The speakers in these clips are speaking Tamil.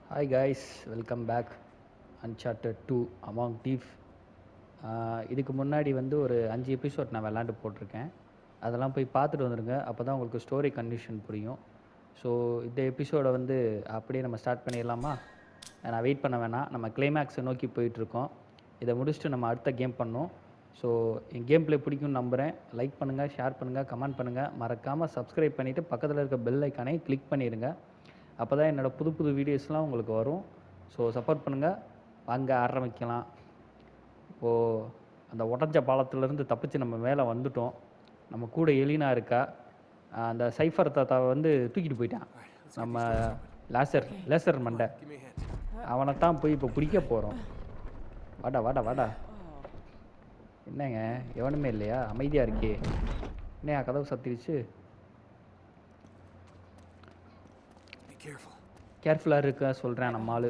Hi guys, welcome back. Uncharted 2 among thief. இதுக்கு முன்னாடி வந்து ஒரு 5 எபிசோட் நான் விளாண்டு போட்டிருக்கேன். அதெல்லாம் போய் பார்த்துட்டு வந்துடுங்க. அப்போ தான் உங்களுக்கு ஸ்டோரி கண்டிஷன் புரியும். ஸோ இந்த எபிசோடை வந்து அப்படியே நம்ம ஸ்டார்ட் பண்ணிடலாமா? நான் வெயிட் பண்ண வேணாம். நம்ம கிளைமேக்ஸை நோக்கி போயிட்டுருக்கோம். இதை முடிச்சுட்டு நம்ம அடுத்த கேம் பண்ணோம். ஸோ என் கேம் ப்ளே பிடிக்கும்னு நம்புகிறேன். லைக் பண்ணுங்கள், ஷேர் பண்ணுங்கள், கமெண்ட் பண்ணுங்கள். மறக்காமல் சப்ஸ்கிரைப் பண்ணிவிட்டு பக்கத்தில் இருக்க பெல் ஐக்கானை கிளிக் பண்ணிடுங்க. அப்போ தான் என்னோடய புது புது வீடியோஸ்லாம் உங்களுக்கு வரும். ஸோ சப்போர்ட் பண்ணுங்கள். வாங்க ஆரம்பிக்கலாம். இப்போது அந்த உடஞ்ச பாலத்திலேருந்து தப்பிச்சு நம்ம மேலே வந்துட்டோம். நம்ம கூட எலினா இருக்கா. அந்த சைஃபர் தாத்தாவை வந்து தூக்கிட்டு போயிட்டான் நம்ம லேசர் மண்டை. அவனை தான் போய் இப்போ பிடிக்க போகிறோம். வாடா வாடா வாடா. என்னங்க எவனுமே இல்லையா? அமைதியாக இருக்கே. என்னையா கதவு சத்திருச்சு? கேர்ஃபுல்லாக இருக்க சொல்கிறேன் நம்ம ஆள்.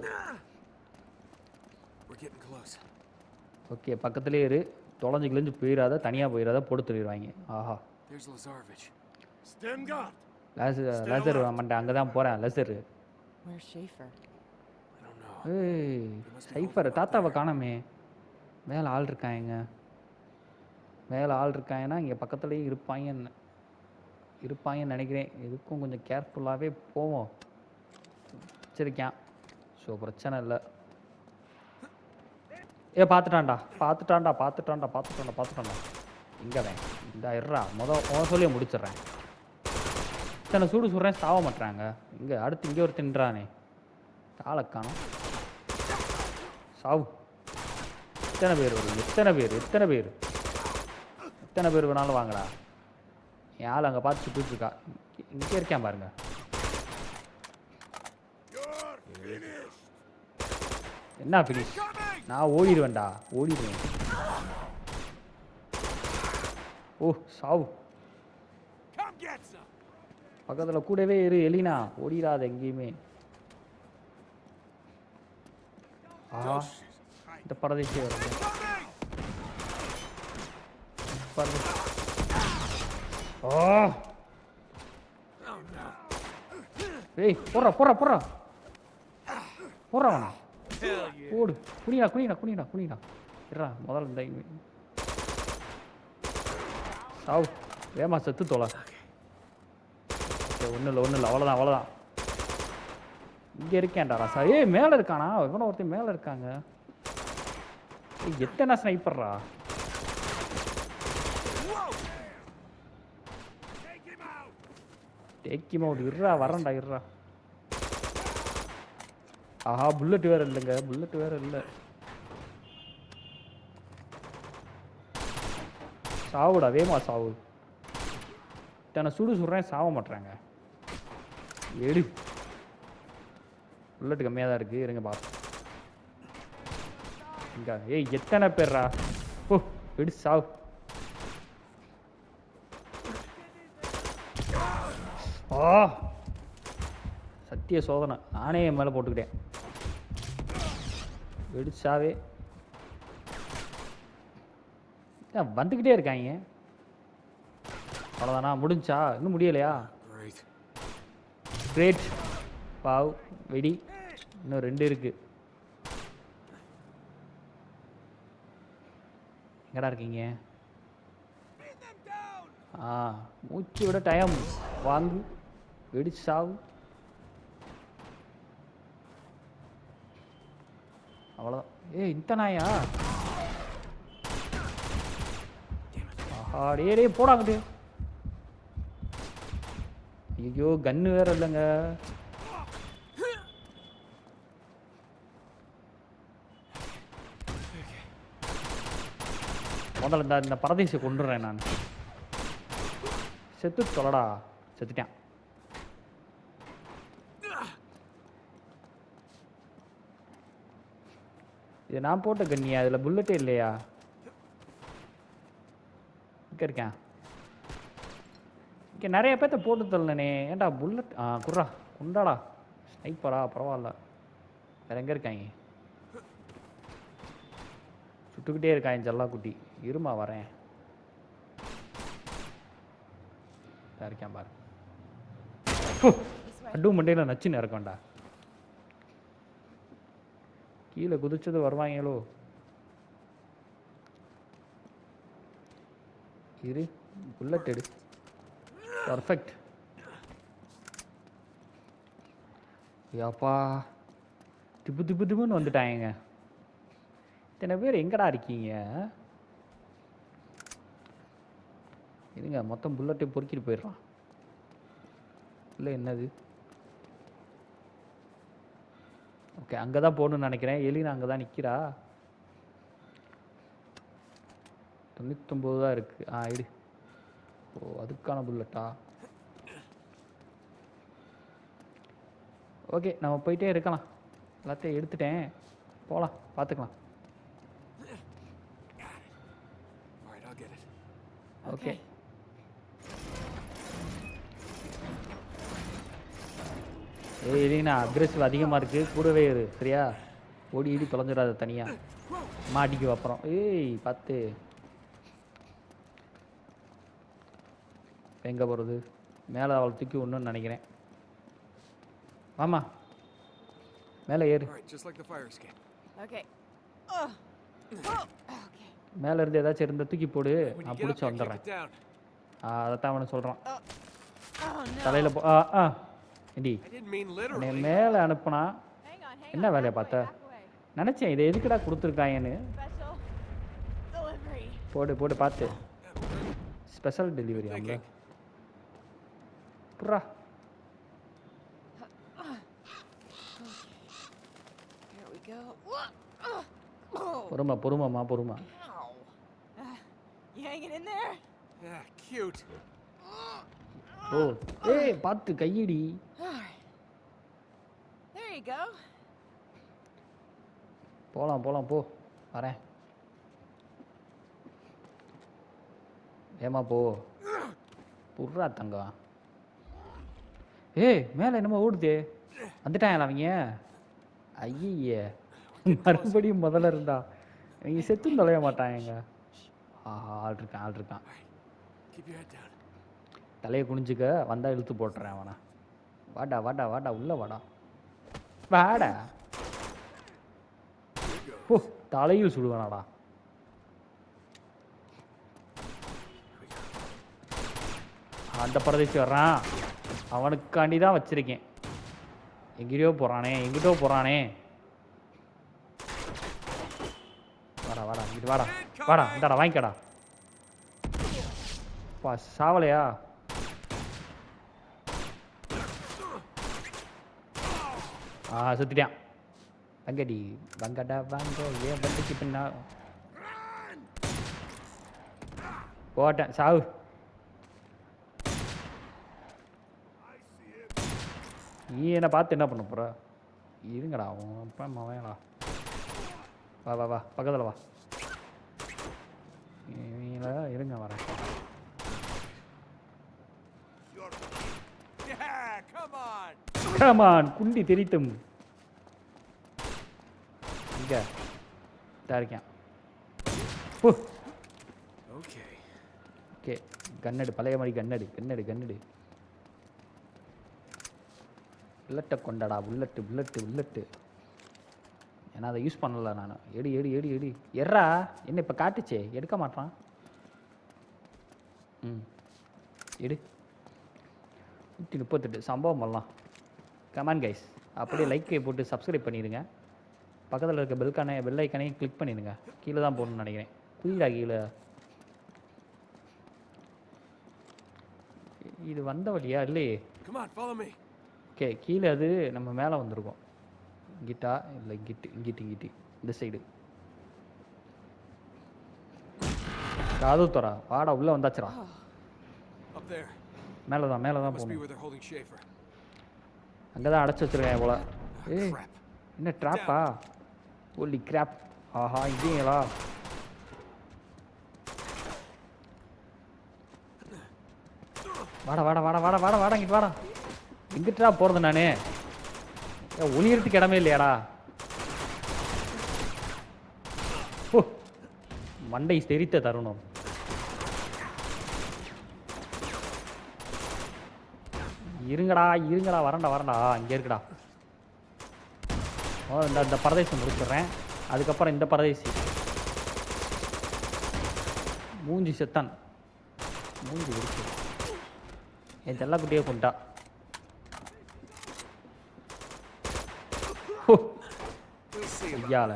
ஓகே, பக்கத்துலேயே இரு. தொலைஞ்சு கிழிஞ்சு போயிடாத, தனியாக போயிடாத, போட்டு சொல்லிடுவாங்க. ஆஹா, லேசர் மண்டை அங்கே தான் போகிறேன். லேசர். ஏய், சைஃபர் தாத்தாவை காணாமே. மேலே ஆள் இருக்காங்க. மேலே ஆள் இருக்காங்கன்னா இங்கே பக்கத்துலேயும் இருப்பாங்கன்னு நினைக்கிறேன். எதுக்கும் கொஞ்சம் கேர்ஃபுல்லாகவே போவோம். வச்சிருக்கேன். ஸோ பிரச்சனை இல்லை. பார்த்துட்டான்டா. இங்கே தான் இந்த இருறா. சொல்லியே முடிச்சிட்றேன். இத்தனை சூடு சுடுறேன், சாவ மாட்டுறாங்க. இங்கே அடுத்து இங்கே ஒரு தின்றானே. காலக்கானம் சாவு. எத்தனை பேர் வருது? எத்தனை பேர் வேணாலும் வாங்கடா. என் ஆள் அங்கே பார்த்து சுட்டுட்டு இருக்கா. இங்கே இருக்கேன் பாருங்க. என்ன ஃபினிஷ்? நான் ஓடிடுவேன். ஓ சாவு. பக்கத்தில் கூடவே இரு எலினா. ஓடிடாத எங்கேயுமே. ஆஹா, இந்த பரதேசி வருது. ஏய், போடுறா வேணா. ஓடு. குனிடா. இருறா, முதல்ல இந்த சாவு. வேமா செத்து தோலை. ஒன்றும் இல்லை. அவ்வளோதான். இங்கே இருக்கேன்டா ராசா. ஏய், மேலே இருக்கானா? இவனை ஒருத்தர் மேலே இருக்காங்க. எத்தனை ஸ்னைப்பர்ரா? டேக்கிமா இருறா, வரேன்டா. ஆஹா, புல்லட் வேற இல்லை. சாவுடா, வேமா சாவு. இத்தனை சுடுறேன், சாவ மாட்டுறாங்க. எடு. புல்லட் கம்மியாக தான் இருக்குது. இருங்க பாப்போம். இங்க ஏய், எத்தனை பேர்ரா? ஓ, எடு சாவு. சத்திய சோதனை நானே என் மேலே போட்டுக்கிட்டேன். வெடிச்சாவே வந்துக்கிட்டே இருக்காங்க. அவ்வளோதானா? முடிஞ்சா? இன்னும் முடியலையா? கிரேட். பாவ். வெடி. இன்னும் 2 இருக்கு. எங்கடா இருக்கீங்க? மூச்சு விட டைம் வாங்கு. வெடிச்சு சாவு. அவ்வளோதான். ஏய், இந்த நாயா? டே போடாங்கட்டு. ஐயோ, கன்னு வேற இல்லைங்க. முதல்ல இந்த பரதேசியை கொண்டுறேன் நான். செத்து சொல்லடா. செத்துட்டேன். இது நான் போட்ட கண்ணியா? அதில் புல்லட்டே இல்லையா? இங்கே இருக்கேன். இங்கே நிறைய பேர்த்த போட்டு தள்ளனே. ஏன்டா புல்லட்? குர்ரா குண்டாடா. ஸ்னைப்பரா? பரவாயில்ல. வேற எங்கே இருக்காங்க? சுட்டுக்கிட்டே இருக்காங்க ஜல்லா குட்டி. இருமா வரேன். இருக்கேன் பாரு. அட்டும் மண்டையில் நச்சுன்னு இருக்கேன்டா. கீழே குதிச்சது வருவாங்களோ. இரு, புல்லட் எடு. பர்ஃபெக்ட். ஏப்பா, திப்பு திப்பு திப்புன்னு வந்துட்டாங்க. இத்தனை பேர் எங்கடா இருக்கீங்க? இருங்க, மொத்தம் புல்லட்டை பொறுக்கிட்டு போயிடுறான். இல்லை என்னது? ஓகே, அங்கே தான் போகணுன்னு நினைக்கிறேன். எலினா அங்கே தான் நிற்கிறா. 99 தான் இருக்குது. இடு. ஓ, அதுக்கான புல்லட்டா? ஓகே, நம்ம போயிட்டே இருக்கலாம். எல்லாத்தையும் எடுத்துட்டேன், போகலாம், பார்த்துக்கலாம். ஓகே. இல்லைங்கண்ணா, அக்ரெசிவ் அதிகமாக இருக்குது. கூடவே இரு சரியா? ஓடி ஈடி தொலைஞ்சிடாத தனியாக. மாட்டிக்கு அப்புறம். பார்த்து எங்கே போகிறது? மேலே அவளை தூக்கி ஒன்றுன்னு நினைக்கிறேன். ஆமாம், மேலே ஏறு. மேலே இருந்து ஏதாச்சும் இருந்தால் தூக்கி போடு, நான் பிடிச்சி வந்துடுறேன். அதைத்தான் அவனை சொல்கிறான். தலையில் போ. இடி மேலே அனுப்புனா என்ன வேலையை பார்த்த? நினச்சேன் இதை எதுக்குடா கொடுத்துருக்காங்கன்னு. போடு போடு, பார்த்து. ஸ்பெஷல் டெலிவரி அவங்க. புறா. பொறுமா பொறுமாம்மா, பொறுமா. ஓ, பார்த்து கையடி. போலாம் போலாம், போ, வரேன். ஏமா போ. புர்ரா தங்கம். மேலே என்னமோ ஓடுது. வந்துட்டாங்களா அவங்க? ஐயே, மறுபடியும் முதல்ல இருந்தா இவங்க செத்தும் தொலைய மாட்டாங்க. ஆள் இருக்கான், ஆள் இருக்கான். தலையை குனிஞ்சுக்க, வந்தா இழுத்து போட்டுறேன் அவனை. வாடா வாடா வாடா, உள்ள வாடா வாடா. ஓ, தலையில் சுடுவானாடா. அந்த பிரதேசி வர்றான், அவனுக்காண்டி தான் வச்சிருக்கேன். எங்கிட்டோ போறானே, எங்கிட்டோ போறானே. வாடா வாடா, இங்கிட்டு வாடா வாடா, இந்தாடா வாங்கிக்கடா. பா, சாவலையா? சுத்திட்டான். வங்கடி வங்கடா வாங்க, ஏன் வந்துச்சு பின்னா? போட்டேன், சாவு. நீ என்ன பார்த்து என்ன பண்ண போற? இருங்கடா, அப்பா மவன்டா. வா வா வா, பக்கத்தில் வா. இருங்க, வரேன். கமான், குண்டி தெரித்தும். இங்க இருக்கேன். ஓகே, கன்னடு, பழைய மாதிரி கன்னடு கன்னடு கன்னடு. புல்லட்டை கொண்டாடா, புல்லட்டு புல்லட்டு புல்லட்டு. ஏன்னா அதை யூஸ் பண்ணல நான். Eddy eddy eddy eddy. எறா என்ன இப்போ காட்டுச்சே, எடுக்க மாட்டான். எடு. 138 சம்பவம் பண்ணலாம். கமான் கைஸ், அப்படியே லைக்கை போட்டு சப்ஸ்கிரைப் பண்ணிடுங்க. பக்கத்தில் இருக்க பெல் ஐக்கானையும் கிளிக் பண்ணிடுங்க. கீழே தான் போகணுன்னு நினைக்கிறேன். குயிலா கீழே. இது வந்த வழியா இல்லையே? ஓகே, கீழே அது நம்ம மேலே வந்திருக்கோம். இங்கிட்டா இல்லை, இங்கிட்டு இங்கிட்டு இங்கிட்டு இந்த சைடு. காது தோறா, வாடா, உள்ளே வந்தாச்சுரா. மேலே தான் போகணும். அங்கே தான் அடைச்சி வச்சுருக்கேன் போல. என்ன ட்ராப்பா? ஓலி கிராப். ஆஹா, இங்கேங்களா? வாடா வாடா வாடா வாடா வாடா வாடா, இங்கிட்டு வாடா. எங்கிட்டா போகிறது நானே? ஒளியறதுக்கு இடமே இல்லையாடா? ஓ, மண்டை தெரித்த தருணம். இருங்கடா இருங்கடா, வரண்டா வரண்டா. இங்கே இருக்குடா. இந்த பரதேசி முடிச்சிடுறேன். அதுக்கப்புறம் இந்த பரதேசி மூஞ்சி செத்தான். மூஞ்சி இருக்கு. என் செல்லக்குட்டியே கொண்டா. ஐயால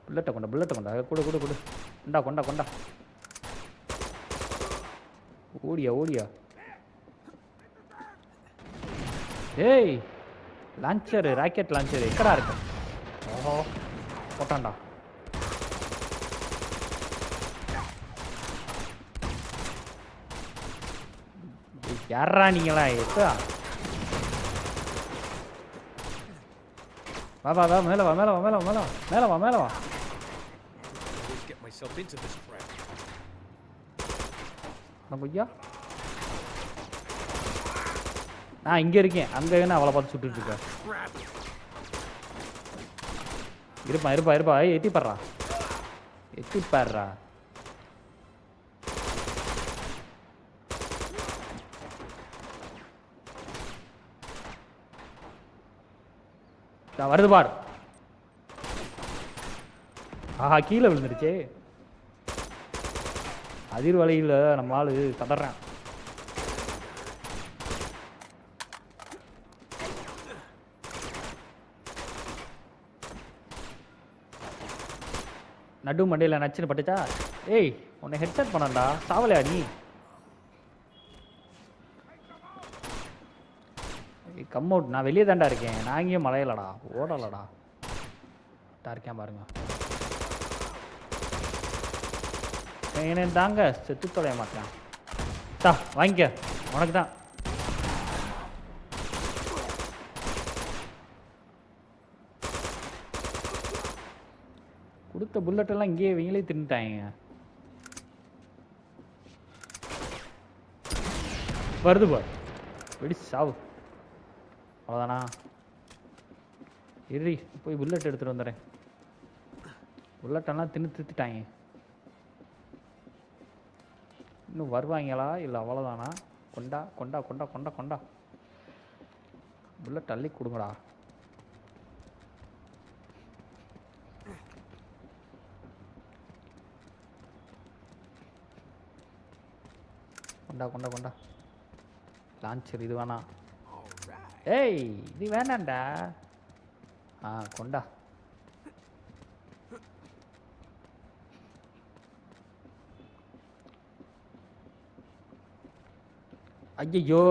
புல்லட்டை கொண்டா கொடு கொண்டா. ஓடியா. ஏய் லான்ச்சரு, ராக்கெட் லான்ச்சரு எக்கடா இருக்கு? ஓஹோ போட்டான்டா. யாரா நீங்களா? எப்பா வா மேல வா. ஐயா நான் இங்க இருக்கேன். அங்க என்ன அவளை பார்த்து சுட்டுட்டு இருக்க? இருப்பா. எட்டி பாடுறா. வருது பார். ஆஹா கீழே விழுந்துருச்சே. அதிர்வலையில் நம்ம ஆளு கதறான். நடு மண்டையில் நச்சுன்னு பட்டுச்சா? ஏய் உன்னை ஹெட்செட் பண்ணண்டா. சாவலையா நீ? Come out. நான் வெளியே தாண்டா இருக்கேன். நான் இங்கேயும் மலையலடா, ஓடலடா. இருக்கேன் பாருங்க. என்ன தாங்க செத்து தொலைய மாட்டேன். வாங்கிக்க, உனக்கு தான். கொடுத்த புல்லட்டெல்லாம் இங்கேயே இவங்களே தின்னுட்டாங்க. வருது பார். வெடி சாவு. அவ்வளோதானா? இரு போய் புல்லட் எடுத்துகிட்டு வந்துடுறேன். புல்லட்டெல்லாம் தின்னுட்டாங்க. இன்னும் வருவாங்களா இல்லை அவ்வளோதானா? கொண்டா. புல்லட் அள்ளி கொடுங்கடா. கொண்டா. லான்ச்சர் இது வேணாம். ஏய் இது வேணாண்டா. கொண்டா. ஐயோ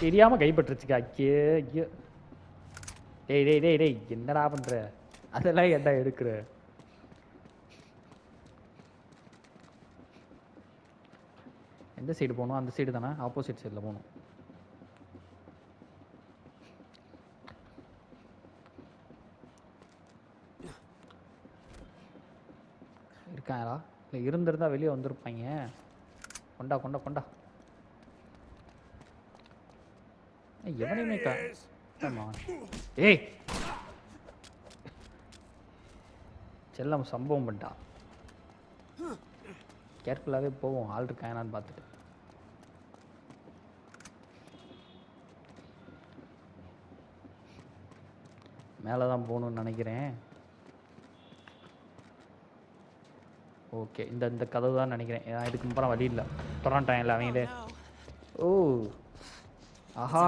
தெரியாம கைப்பற்றுச்சுக்கா. ஐயோ டேய் என்னடா பண்ற? அதெல்லாம் ஏன்டா எடுக்கிற? எந்த சைடு போகணும்? அந்த சைடு தானே, ஆப்போசிட் சைடில் போகணும். இருக்காங்களா? இல்லை இருந்திருந்தா வெளியே வந்திருப்பாங்க. கொண்டா. எவனையுமே ஏய் செல்லம் சம்பவம் பண்ணிட்டா. கேர்ஃபுல்லாகவே போவோம். ஆள் இருக்காங்கன்னு பார்த்துட்டு. மேலே தான் போகணுன்னு நினைக்கிறேன். ஓகே இந்த கதவு தான் நினைக்கிறேன். இதுக்கு அப்புறம் வழி இல்லை. தொடரான்ட்டான் இல்லை அவங்களே. ஓ ஆஹா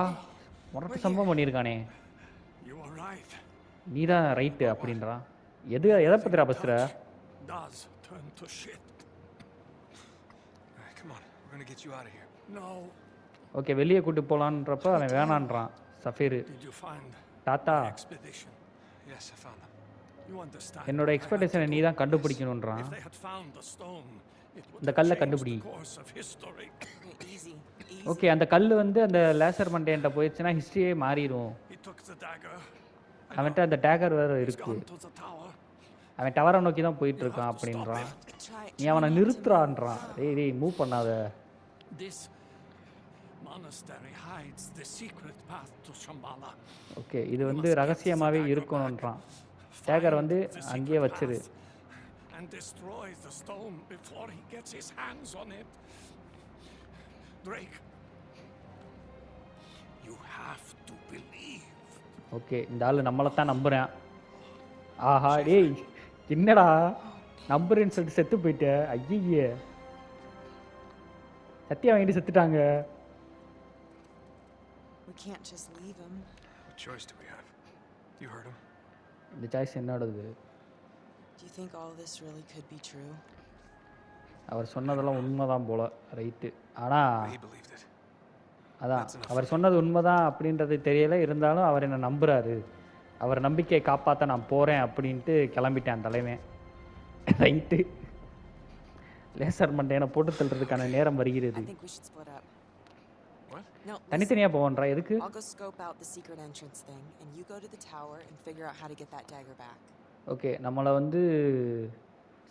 முரட்டு சம்பவம் பண்ணியிருக்கானே. நீ தான் ரைட்டு அப்படின்றான். எதை பத்திரா பஸ்ற? ஓகே வெளியே கூட்டு போகலான்றப்ப அவன் வேணான்றான். சஃபீர் தாத்தா என்னோட எக்ஸ்பெக்டேஷனை நீ தான் கண்டுபிடிக்கணுன்றான். இந்த கல்லை கண்டுபிடி. ஓகே அந்த கல் வந்து அந்த லேசர் மண்டேன்ட்ட போயிடுச்சுன்னா ஹிஸ்ட்ரியே மாறிடும். அவன்கிட்ட அந்த டேகர் வேறு இருக்கு. அவன் டவரை நோக்கி தான் போயிட்டு இருக்கான் அப்படின்றான். நீ அவனை நிறுத்துறான்றான். டேய் மூவ் பண்ணாத. ஓகே இது வந்து ரகசியமாகவே இருக்கணுன்றான். டேகர் வந்து அங்கேயே வச்சிரு. Drake, you have to believe. Okay இந்த ஆள் நம்மளை தான் நம்புகிறேன். ஆஹா டேய் என்னடா நம்புறேன்னு சொல்லிட்டு செத்து போயிட்டேன். ஐயே சத்தியா வாங்கிட்டு செத்துட்டாங்க. We can't just leave him. What choice do we have? You heard him. இந்த சாய்ஸ் என்னோடது. Do you think all this really could be true? அவர் சொன்னதெல்லாம் உண்மைதான் போல. ரைட்டு. ஆனால் He believed it. அதான் அவர் சொன்னது உண்மைதான் அப்படின்றது தெரியல. இருந்தாலும் அவர் என்னை நம்புகிறாரு. அவர் நம்பிக்கையை காப்பாற்ற நான் போகிறேன் அப்படின்ட்டு கிளம்பிட்டேன் தலைவன். ரைட்டு. லேசர் மண்டையனை போட்டு தள்ளுறதுக்கான நேரம் வருகிறது. I think we should split up. What? No, listen. தனித்தனியாக போவன்றா எதுக்கு? I'll go scope out the secret entrance thing, and you go to the tower and figure out how to get that dagger back. Okay நம்மளை வந்து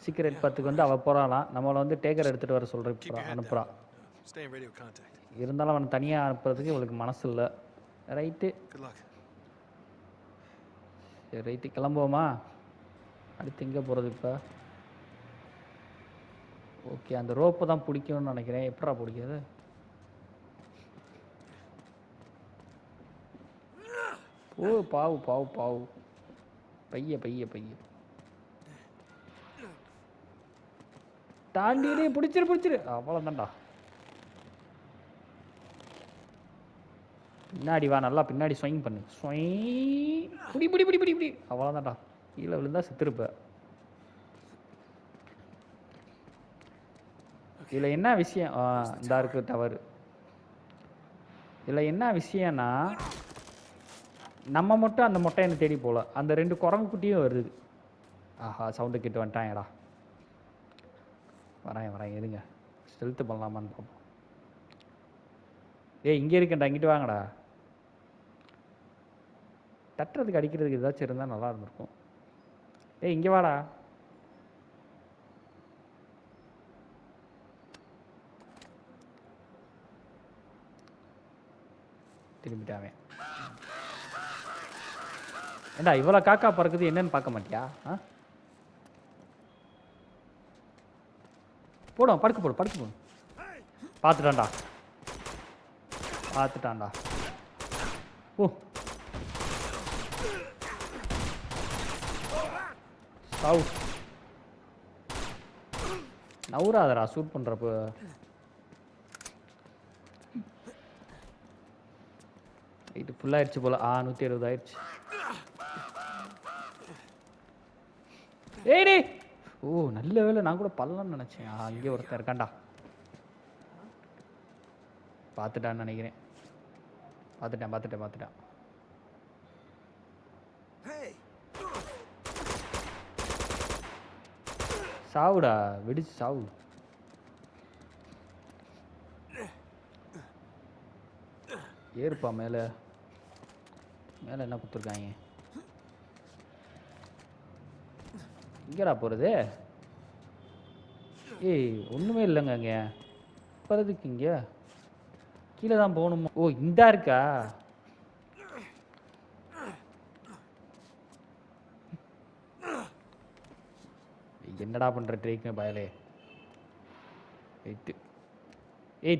சீக்கிரட் பத்துக்கு வந்து அவள் போகிறாளாம். நம்மளை வந்து டேக்கர் எடுத்துகிட்டு வர Keep your சொல்கிற head அனுப்புகிறா. down. Stay in radio contact. இருந்தாலும் அவனை தனியாக அனுப்புறதுக்கு இவளுக்கு மனசு இல்லை. ரைட்டு. Good luck. சரி ரைட்டு கிளம்புவோமா? அடுத்து எங்கே போகிறது இப்போ? ஓகே அந்த ரோப்பை தான் பிடிக்கும்னு நினைக்கிறேன். எப்படா பிடிக்காது? ஓ பாவு பாவு பாவு பைய பைய பைய தாண்டியே பிடிச்சிரு. அவ்வளோதான்டா. பின்னாடி வா, நல்லா பின்னாடி ஸ்வைங் பண்ணு. புடி புடி புடி புடி புடி. அவ்வளோதான்டா. கீழே விழுந்தா செத்துருப்ப. இதில் என்ன விஷயம்? இந்த இருக்கு டவர். இதில் என்ன விஷயம்னா நம்ம மட்டும் அந்த மொட்டையனை தேடி போகல, அந்த 2 குரங்கு குட்டியும் வருது. ஆஹா சவுண்டு கிட்ட வந்துட்டான்டா. வரேன் இருங்க. ஸ்டெல்த்து பண்ணலாமான்னு பார்ப்போம். இங்கே இருக்கேன்டா, இங்கிட்டு வாங்கடா. தட்டுறதுக்கு அடிக்கிறதுக்கு ஏதாச்சும் இருந்தால் நல்லா இருந்திருக்கும். இங்கே வாடா. திரும்பிட்டாவே. ஏண்டா இவ்வளோ காக்கா பறக்குது என்னன்னு பார்க்க மாட்டியா? போடும் படுக்க போடும். பார்த்துட்டான்டா. ஓ சாவு. நவுறாதரா ஷூட் பண்ணுறப்போ. இது ஃபுல்லாகிடுச்சு போல. 170 ஆயிடுச்சு. ஏய் ஓ நல்ல வேலை, நான் கூட பல்லன்னு நினச்சேன். அங்கே ஒருத்தன் இருக்கான்டா. பார்த்துட்டான்னு நினைக்கிறேன். பார்த்துட்டேன். சாவுடா, வெடிச்சு சாவு. ஏறுப்பா மேலே என்ன கொடுத்துருக்காங்க? இங்கடா போகிறது? ஒன்றுமே இல்லைங்க அங்கே. போகிறதுக்கு இங்கே கீழே தான் போகணுமா? ஓ இந்தா இருக்கா? என்னடா பண்ணுற ட்ரேக்கு பயலே?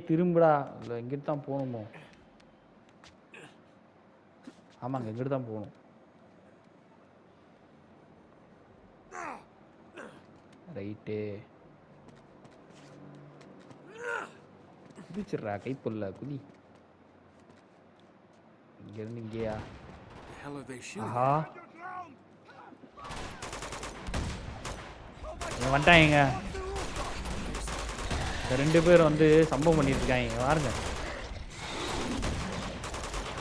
திரும்புடா. இல்லை இங்கிட்டு தான் போகணுமோ? ஆமாங்க இங்கிட்டு தான் போகணும். ரைட்டு. குதிச்சிட்றா கைப்புல்ல குதி. இங்கேருந்து இங்கேயா? ஆஹா வந்துட்டாங்க. இந்த 2 பேர் வந்து சம்பவம் பண்ணிட்டு இருக்காங்க பாருங்க.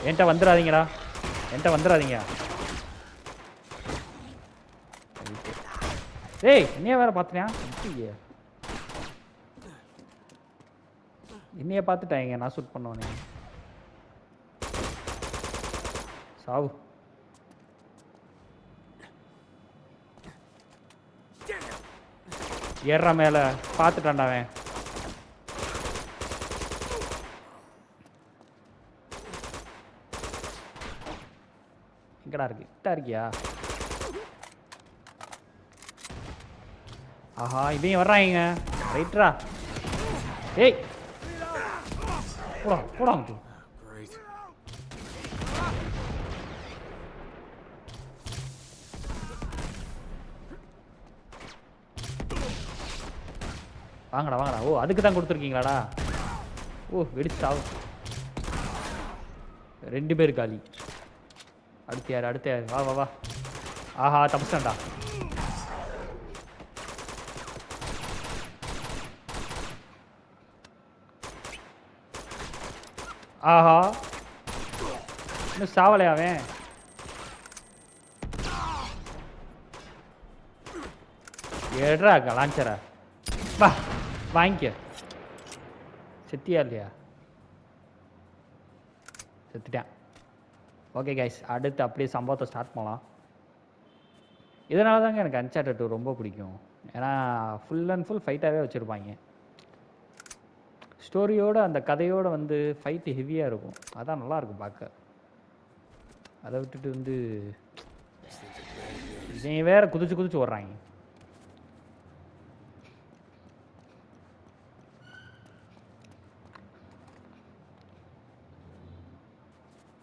என்கிட்ட வந்துடாதீங்கடா. என்னைய வேற பார்த்துட்டேன். என்னைய பார்த்துட்டாங்க நான் ஷூட் பண்ணோன்னே. சாவு. ஏற மேல பார்த்துட்டான்டா அவன். எங்கடா இருக்கு? கிட்ட இருக்கியா? ஆஹா இதையும் வர்றாங்க. ரைட்ரா. போடா வாங்கடா வாங்கடா. ஓ அதுக்கு தான் கொடுத்துருக்கீங்களாடா? ஓ வெடிச்சு சாவு. 2 பேர் காலி. அடுத்து யார் அடுத்து யார்? வா வா வா. ஆஹா தப்பிச்சிட்டான்டா. ஆஹா இன்னும் சாவலையா அவன்? ஏட்ரா லான்ச்சரா வா வாங்கிக்க. செத்தியா இல்லையா? செத்துட்டேன். ஓகே கைஸ், அடுத்து அப்படியே சம்பவத்தை ஸ்டார்ட் பண்ணலாம். இதனால தாங்க எனக்கு அன்சார்ட்டட் 2 ரொம்ப பிடிக்கும். ஏன்னா ஃபுல் அண்ட் ஃபுல் ஃபைட்டாகவே வச்சுருப்பாங்க. ஸ்டோரியோட அந்த கதையோட வந்து ஃபைட்டு ஹெவியாக இருக்கும். அதான் நல்லாயிருக்கும் பார்க்க. அதை விட்டுட்டு வந்து இவங்க வேற குதிச்சு குதிச்சு ஓடுறாங்க.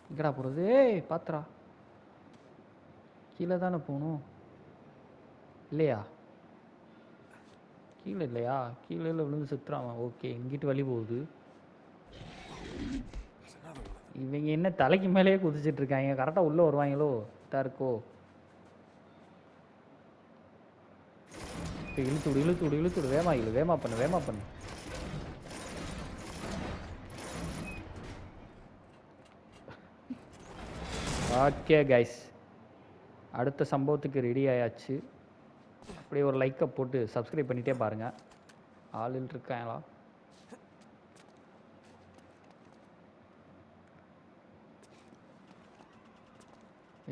எங்கடா போகிறது? ஏய் பாத்துரா, கீழே தானே போகணும் இல்லையா? கீழே இல்லையா? கீழே விழுந்து சுற்றுறான். ஓகே இங்கிட்டு வழி போகுது. இவங்க என்ன தலைக்கு மேலேயே குதிச்சுட்டு இருக்காங்க. கரெக்டாக உள்ளே வருவாங்களோ தான் இருக்கோ. இழுத்து விடு இழுத்து விடு இழுத்து விடு. வேமா இழு, வேமா பண்ணு வேமா பண்ணு. ஓகே கைஸ், அடுத்த சம்பவத்துக்கு ரெடி ஆயாச்சு. அப்படியே ஒரு லைக்கை போட்டு சப்ஸ்கிரைப் பண்ணிகிட்டே பாருங்கள். ஆளில் இருக்காங்களா?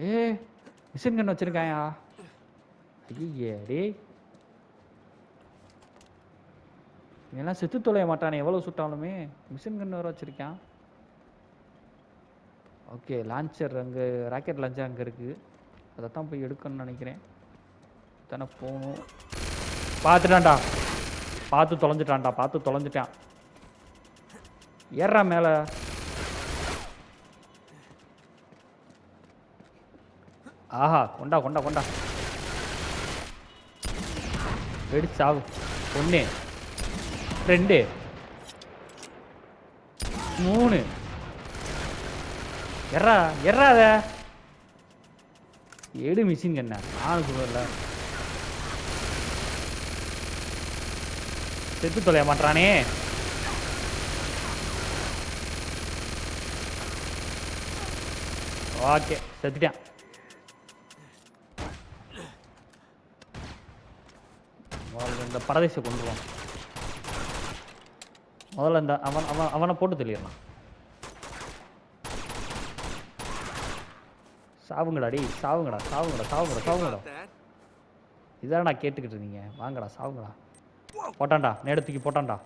ஏ மிஷின் கன் வச்சுருக்காயா? ஐயே டேய், இதெல்லாம் செத்து தொலைய மாட்டானே எவ்வளோ சுட்டாலுமே. மிஷின் கன் வர வச்சுருக்கான். ஓகே லான்ச்சர் அங்கே, ராக்கெட் லான்ச்சர் அங்கே இருக்குது. அதை தான் போய் எடுக்கணும்னு நினைக்கிறேன். தானே போகணும். பார்த்துட்டான்டா, பார்த்து தொலைஞ்சிட்டான்டா, பார்த்து தொலைஞ்சிட்டான். ஏறா மேலே. ஆஹா கொண்டா கொண்டா கொண்டா. வெடிச்சு சாவு. 1 2 3. எறா எறாத எடு மிஷின் கண்ணா. நானும் சொல்லல. செத்து தொலைய மாட்டானே. ஓகே செத்துட்டான். முதல்ல இந்த பரதேசை கொண்டுருவான். முதல்ல இந்த அவனை போட்டு தெளியலாம். சாவுங்கடா டேய், சாவுங்கடா சாவுங்கடா சாவுங்கடா சாவுங்கடா. இதான் நான் கேட்டுக்கிட்டு இருந்தீங்க. வாங்கடா சாவுங்கடா. போட்டான்டா, நேரத்துக்கு போட்டான்டா.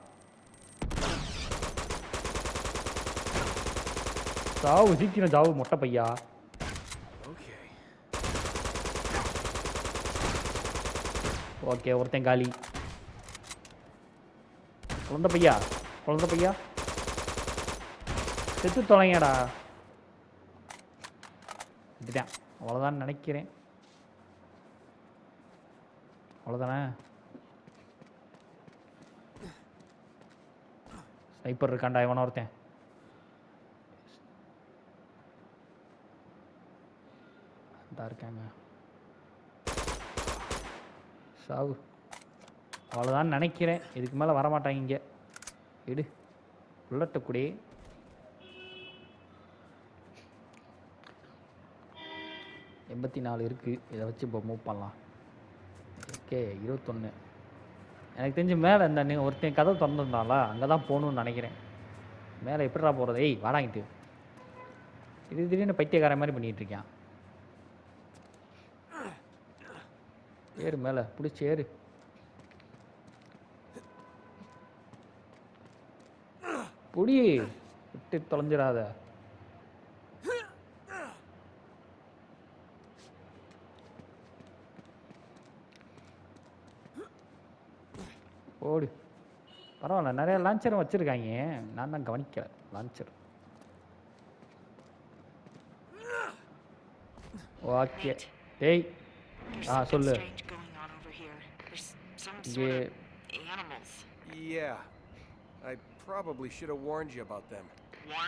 சாவு சீக்கிரம் சாவு மொட்டை பையா. ஓகே ஒருத்தன் காலி. குழந்தை பையா குழந்தை பையா செத்து தொலைங்கடா. இதுதான் அவ்வளோதான் நினைக்கிறேன். அவ்வளோதானே. ஸ்னைப்பர் இருக்காண்டா இவன ஒருத்தன். இருக்காங்க. சாவு. அவ்வளோதான் நினைக்கிறேன். இதுக்கு மேலே வரமாட்டாங்க இங்கே. எடு புல்லட்டக்கூடி. $84 இருக்குது. இதை வச்சு இப்போ மூவ் பண்ணலாம். ஓகே 21. எனக்கு தெரிஞ்சு மேலே இந்த ஒருத்தன் கதவு திறந்துருந்தாங்களா, அங்கே தான் போகணுன்னு நினைக்கிறேன். மேலே எப்படிடா போகிறது? ஏய் வாடாங்கிட்டு. இது திடீர்னு பைத்தியக்கார மாதிரி பண்ணிகிட்டு இருக்கான். ஏறு மேலே பிடிச்சி ஏறு. புடி விட்டு தொலைஞ்சிடாத. ஓடு. பரவாயில்ல, நிறைய லான்ச்சரும் வச்சுருக்காங்க. நான் தான் கவனிக்கல லான்ச்சர். ஓகே டேய் சொல்லு. இங்கே Yeah. I probably should have warned you about them.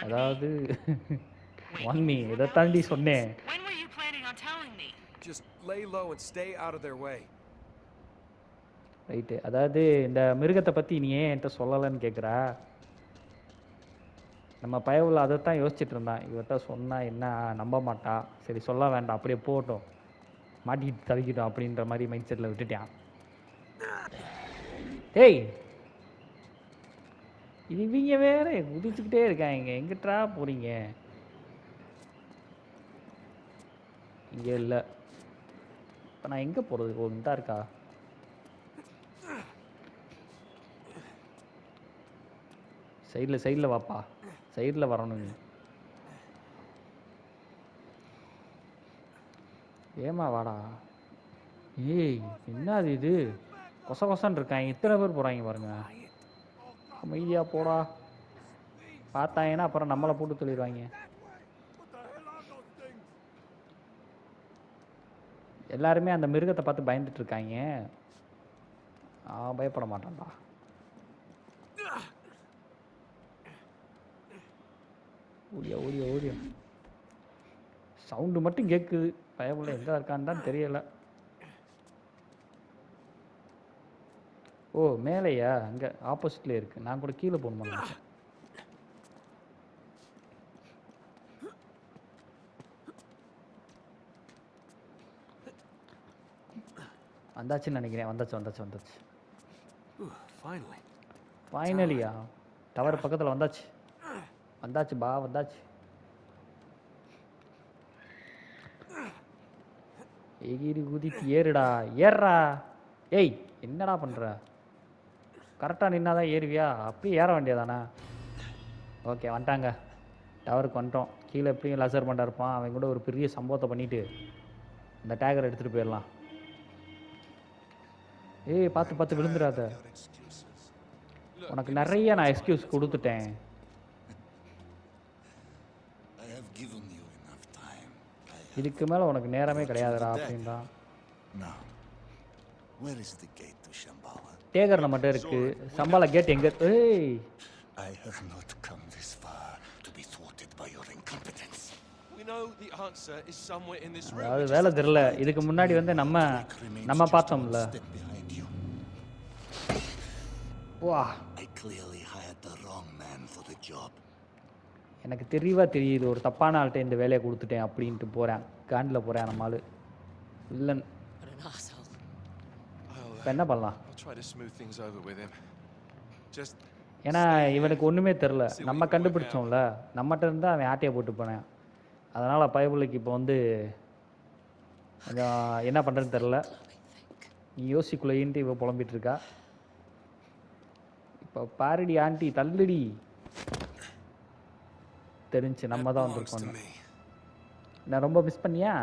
அதாவது Wait, one me about இதைத்தாண்டி these சொன்னேன். things? When were you planning on telling me? Just lay low and stay out of their way. Right, அதாவது இந்த மிருகத்தை பற்றி நீ ஏன் என்கிட்ட சொல்லலைன்னு கேட்குறா. நம்ம பயவுல அதைத்தான் யோசிச்சுட்டு இருந்தான். இவர்கிட்ட சொன்னால் என்ன நம்ப மாட்டா, சரி சொல்ல வேண்டாம், அப்படியே போகட்டும், மாட்டிக்கிட்டு தவிக்கிட்டோம் அப்படின்ற மாதிரி மைண்ட் செட்டில் விட்டுட்டான். ஏய், இது இவங்க வேற குதிச்சுக்கிட்டே இருக்காங்க. எங்கிட்டா போறீங்க? இங்கே இல்லை. இப்போ நான் எங்கே போகிறது? ஓ, இந்தா இருக்கா? சைடில் வாப்பா, சைடில் வரணும் நீ. ஏமா வாடா. ஏய், என்னது இது? கொசன்னு இருக்காங்க, இத்தனை பேர் போகிறாங்க பாருங்க. அமைதியாக போடா, பார்த்தாங்கன்னா அப்புறம் நம்மளை போட்டு சொல்லிடுவாங்க. எல்லாருமே அந்த மிருகத்தை பார்த்து பயந்துட்டு இருக்காங்க. பயப்பட மாட்டான்டா. ஓடியா ஓடியா ஓடியா. சவுண்டு மட்டும் கேட்குது, பயமுள்ள எங்கே இருக்கான்னு தான் தெரியல. ஓ, மேலேயா? அங்கே ஆப்போசிட்ல இருக்கு. நான் கூட கீழே போகணுமா நினச்சேன். வந்தாச்சுன்னு நினைக்கிறேன். வந்தாச்சு. Ooh, finally. ஃபைனலியா? டவர் பக்கத்தில் வந்தாச்சு. வந்தாச்சு. எகிரி குதித்து ஏறுடா. ஏய், என்னடா பண்ணுற? கரெக்டாக நின்னாதான் ஏறுவியா? அப்படியே ஏற வேண்டியதானே? ஓகே, வந்துட்டாங்க. டவருக்கு வந்துட்டோம். கீழே எப்படியும் லசர் பண்ண இருப்பான். அவன் கூட ஒரு பெரிய சம்பவத்தை பண்ணிவிட்டு இந்த டேகரை எடுத்துகிட்டு போயிடலாம். ஏய், பார்த்து விழுந்துடாத. உனக்கு நிறைய நான் எக்ஸ்கியூஸ் கொடுத்துட்டேன். இதுக்கு மேலே உனக்கு நேரமே கிடையாதுடா அப்படின்றான். டேகர் நம்மகிட்ட இருக்கு. சம்பாலா கேட் எங்க? ஏய், அதாவது வேலை தெரியல. இதுக்கு முன்னாடி வந்து நம்ம பார்த்தோம்ல. வா, எனக்கு தெரியவா தெரியுது ஒரு தப்பான ஆள்கிட்ட இந்த வேலையை கொடுத்துட்டேன் அப்படின்ட்டு போகிறேன். காண்டில் போகிறேன் நம்ம ஆளு வில்லன். இப்போ என்ன பண்ணலாம்? ஏன்னா இவனுக்கு ஒன்றுமே தெரில. நம்ம கண்டுபிடிச்சோம்ல, நம்மகிட்ட இருந்தால் அவன் ஆட்டையை போட்டு போனேன். அதனால் பயபுள்ளைக்கு இப்போ வந்து கொஞ்சம் என்ன பண்ணுறதுன்னு தெரில. நீ யோசிக்குள்ளேன்ட்டு இவ புலம்பிட்டு இருக்கா. இப்போ பாருடி ஆண்டி, தள்ளுடி. தெரிஞ்சு நம்ம தான் வந்திருக்கோம். நான் ரொம்ப மிஸ் பண்ணியா?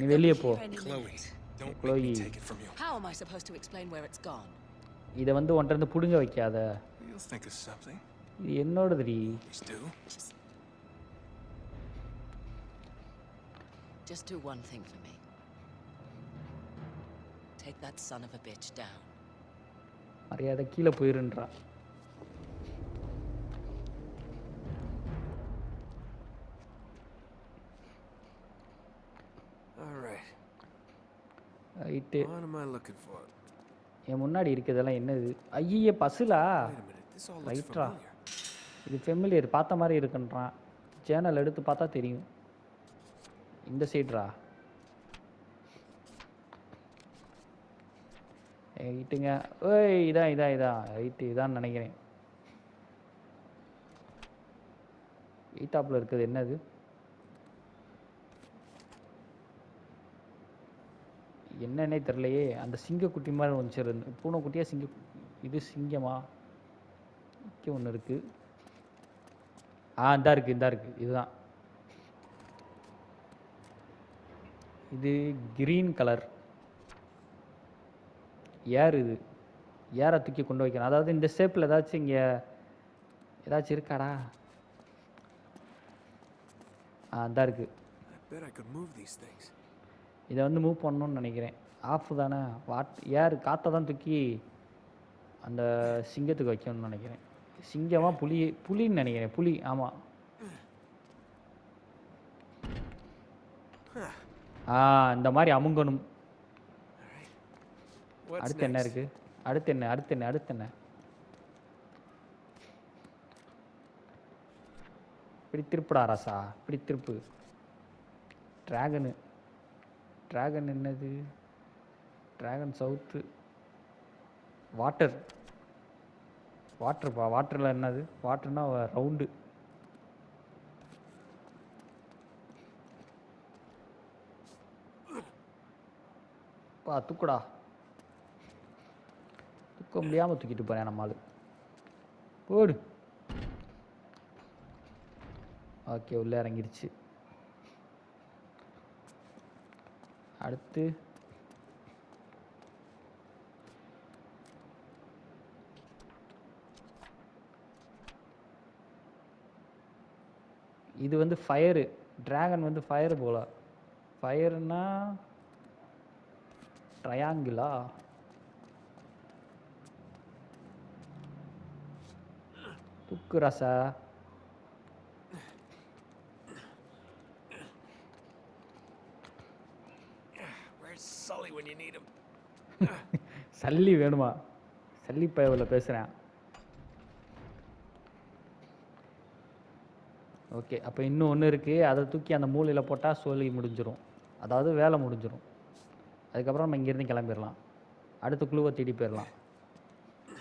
நீ வெளியே போ க்ளோயி. இதை வந்து உன்கிட்ட இருந்து புடுங்க வைக்காத. இது என்னோடதுடி. Just do one thing for me. Take that son of a bitch down. மரியாதை கீழே போயிருன்றா. ரைட்டு. என் முன்னாடி இருக்கிறதெல்லாம் என்னது? ஐயே, பசுலா? ரைட்ரா, இது ஃபெமிலியர், பார்த்த மாதிரி இருக்குன்றான். சேனல் எடுத்து பார்த்தா தெரியும். இந்த சைட்ரா. ரைட்டுங்க. ஓய், இதான் ரைட்டு, இதான் நினைக்கிறேன். ஈட்டாப்பில் இருக்குது என்னது? என்னன்னே தெரிலையே. அந்த சிங்கக்குட்டி மாதிரி ஒன்று இருந்து, பூனைக்குட்டியா இது சிங்கமா? இங்கே ஒன்று இருக்குது. இந்தா இருக்கு. இதுதான். இது கிரீன் கலர் ஏர். இது ஏரை தூக்கி கொண்டு வைக்கணும். அதாவது இந்த ஷேப்பில் ஏதாச்சும் இங்கே ஏதாச்சும் இருக்காடா? இந்தா இருக்கு. இதை வந்து மூவ் பண்ணணும்னு நினைக்கிறேன். ஆஃப் தானே ஏர் காற்றை தான் தூக்கி அந்த சிங்கத்துக்கு வைக்கணும்னு நினைக்கிறேன். சிங்கமா புலின்னு நினைக்கிறேன். புலி ஆமாம். இந்த மாதிரி அமுங்கணும். What's அடுத்து என்ன next? இருக்கு? அடுத்து என்ன? இப்படி திருப்புடா ராசா, இப்படி திருப்பு. டிராகன் என்னது? Dragon south. வாட்டர்ப்பா. வாட்டரில் என்னது? வாட்டர்னா ரவுண்டு. தூக்குடா. தூக்க முடியாமல் தூக்கிட்டு போகிறேன் நம்மளால். போடு. ஓகே, உள்ளே இறங்கிருச்சு. அடுத்து இது வந்து ஃபயரு. டிராகன் வந்து ஃபயர் போல. ஃபயர்னா ட்ரையாங்கிளா? தூக்கு ராசா. Where's Sully when you need him? சல்லி வேணுமா? சல்லி பயவில் பேசுகிறேன். ஓகே, அப்போ இன்னும் ஒன்று இருக்குது. அதை தூக்கி அந்த மூலையில் போட்டால் சொல்லி முடிஞ்சிடும். அதாவது வேலை முடிஞ்சிடும். அதுக்கப்புறம் நம்ம இங்கேருந்து கிளம்பிடலாம். அடுத்த குழுவை தேடி போயிடலாம்.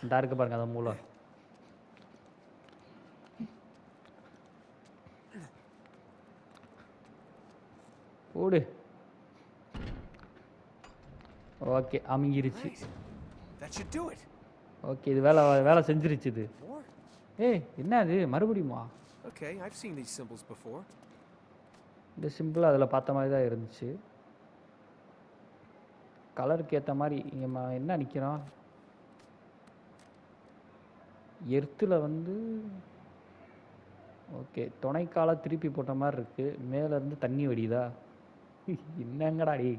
இந்த இருக்கு பாருங்க அந்த மூளை. ஓடு. ஓகே, அமுங்கிருச்சு. That should do it. Okay, இது வேலை செஞ்சிருச்சு இது. More? ஏய், என்ன அது? மறுபடியுமா? Okay, I've seen these symbols before. இந்த சிம்பிள் அதில் பார்த்த மாதிரி தான் இருந்துச்சு. கலருக்கு ஏற்ற மாதிரி இங்கே என்ன நிற்கிறோம்? எர்த்தில் வந்து ஓகே, துணைக்கால திருப்பி போட்ட மாதிரி இருக்குது. மேலேருந்து தண்ணி வடியுதா? என்னங்கடா டே.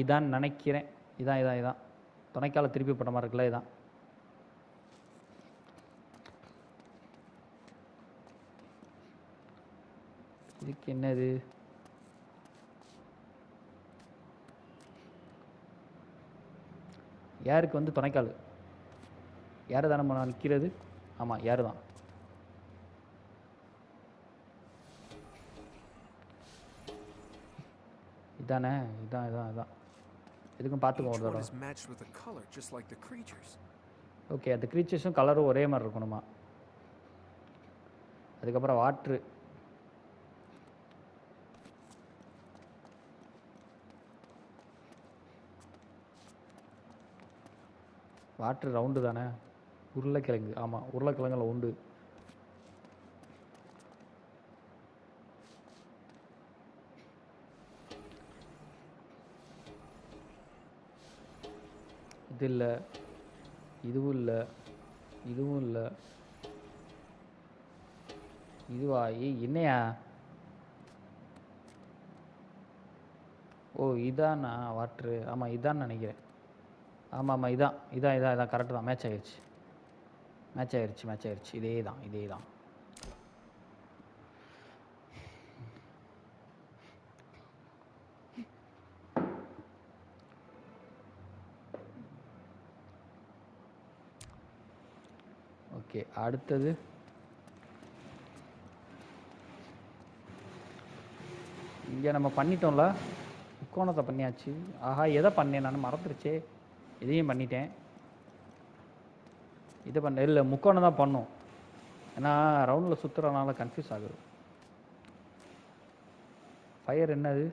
இதான் நினைக்கிறேன். இதான் துணைக்கால திருப்பி போட்ட மாதிரி இருக்குல்ல, இதான். இதுக்கு என்னது? யாருக்கு வந்து துணைக்கால்? யாரு தானே நம்ம நிற்கிறது? ஆமாம், யாரு தான். இதானே? இதான். எதுக்கும் பார்த்துக்கோ ஒரு தடவை. ஓகே, அந்த க்ரீச்சர்ஸும் கலரும் ஒரே மாதிரி இருக்கணுமா? அதுக்கப்புறம் வாட்ரு. வாட்ரு ரவுண்டு தானே? உருளைக்கிழங்கு. ஆமாம், உருளைக்கிழங்குல உண்டு. இது இல்லை, இதுவும் இல்லை, இதுவும் இல்லை. இதுவா? என்னையா? ஓ, இதானா வாட்ரு? ஆமாம், இதான்னு நினைக்கிறேன். ஆமாம், இதான் கரெக்டு தான். மேட்ச் ஆயிடுச்சு. இதே தான். ஓகே, அடுத்தது இங்கே நம்ம பண்ணிட்டோம்ல. முக்கோணத்தை பண்ணியாச்சு. ஆஹா, எதை பண்ணேன் நான் மறந்துருச்சே. இதையும் பண்ணிட்டேன். இதை இல்லை, முக்கோணம் தான் பண்ணோம். ஏன்னா ரவுண்டில் சுற்றுறதுனால கன்ஃபியூஸ் ஆகுது. ஃபயர் என்னது?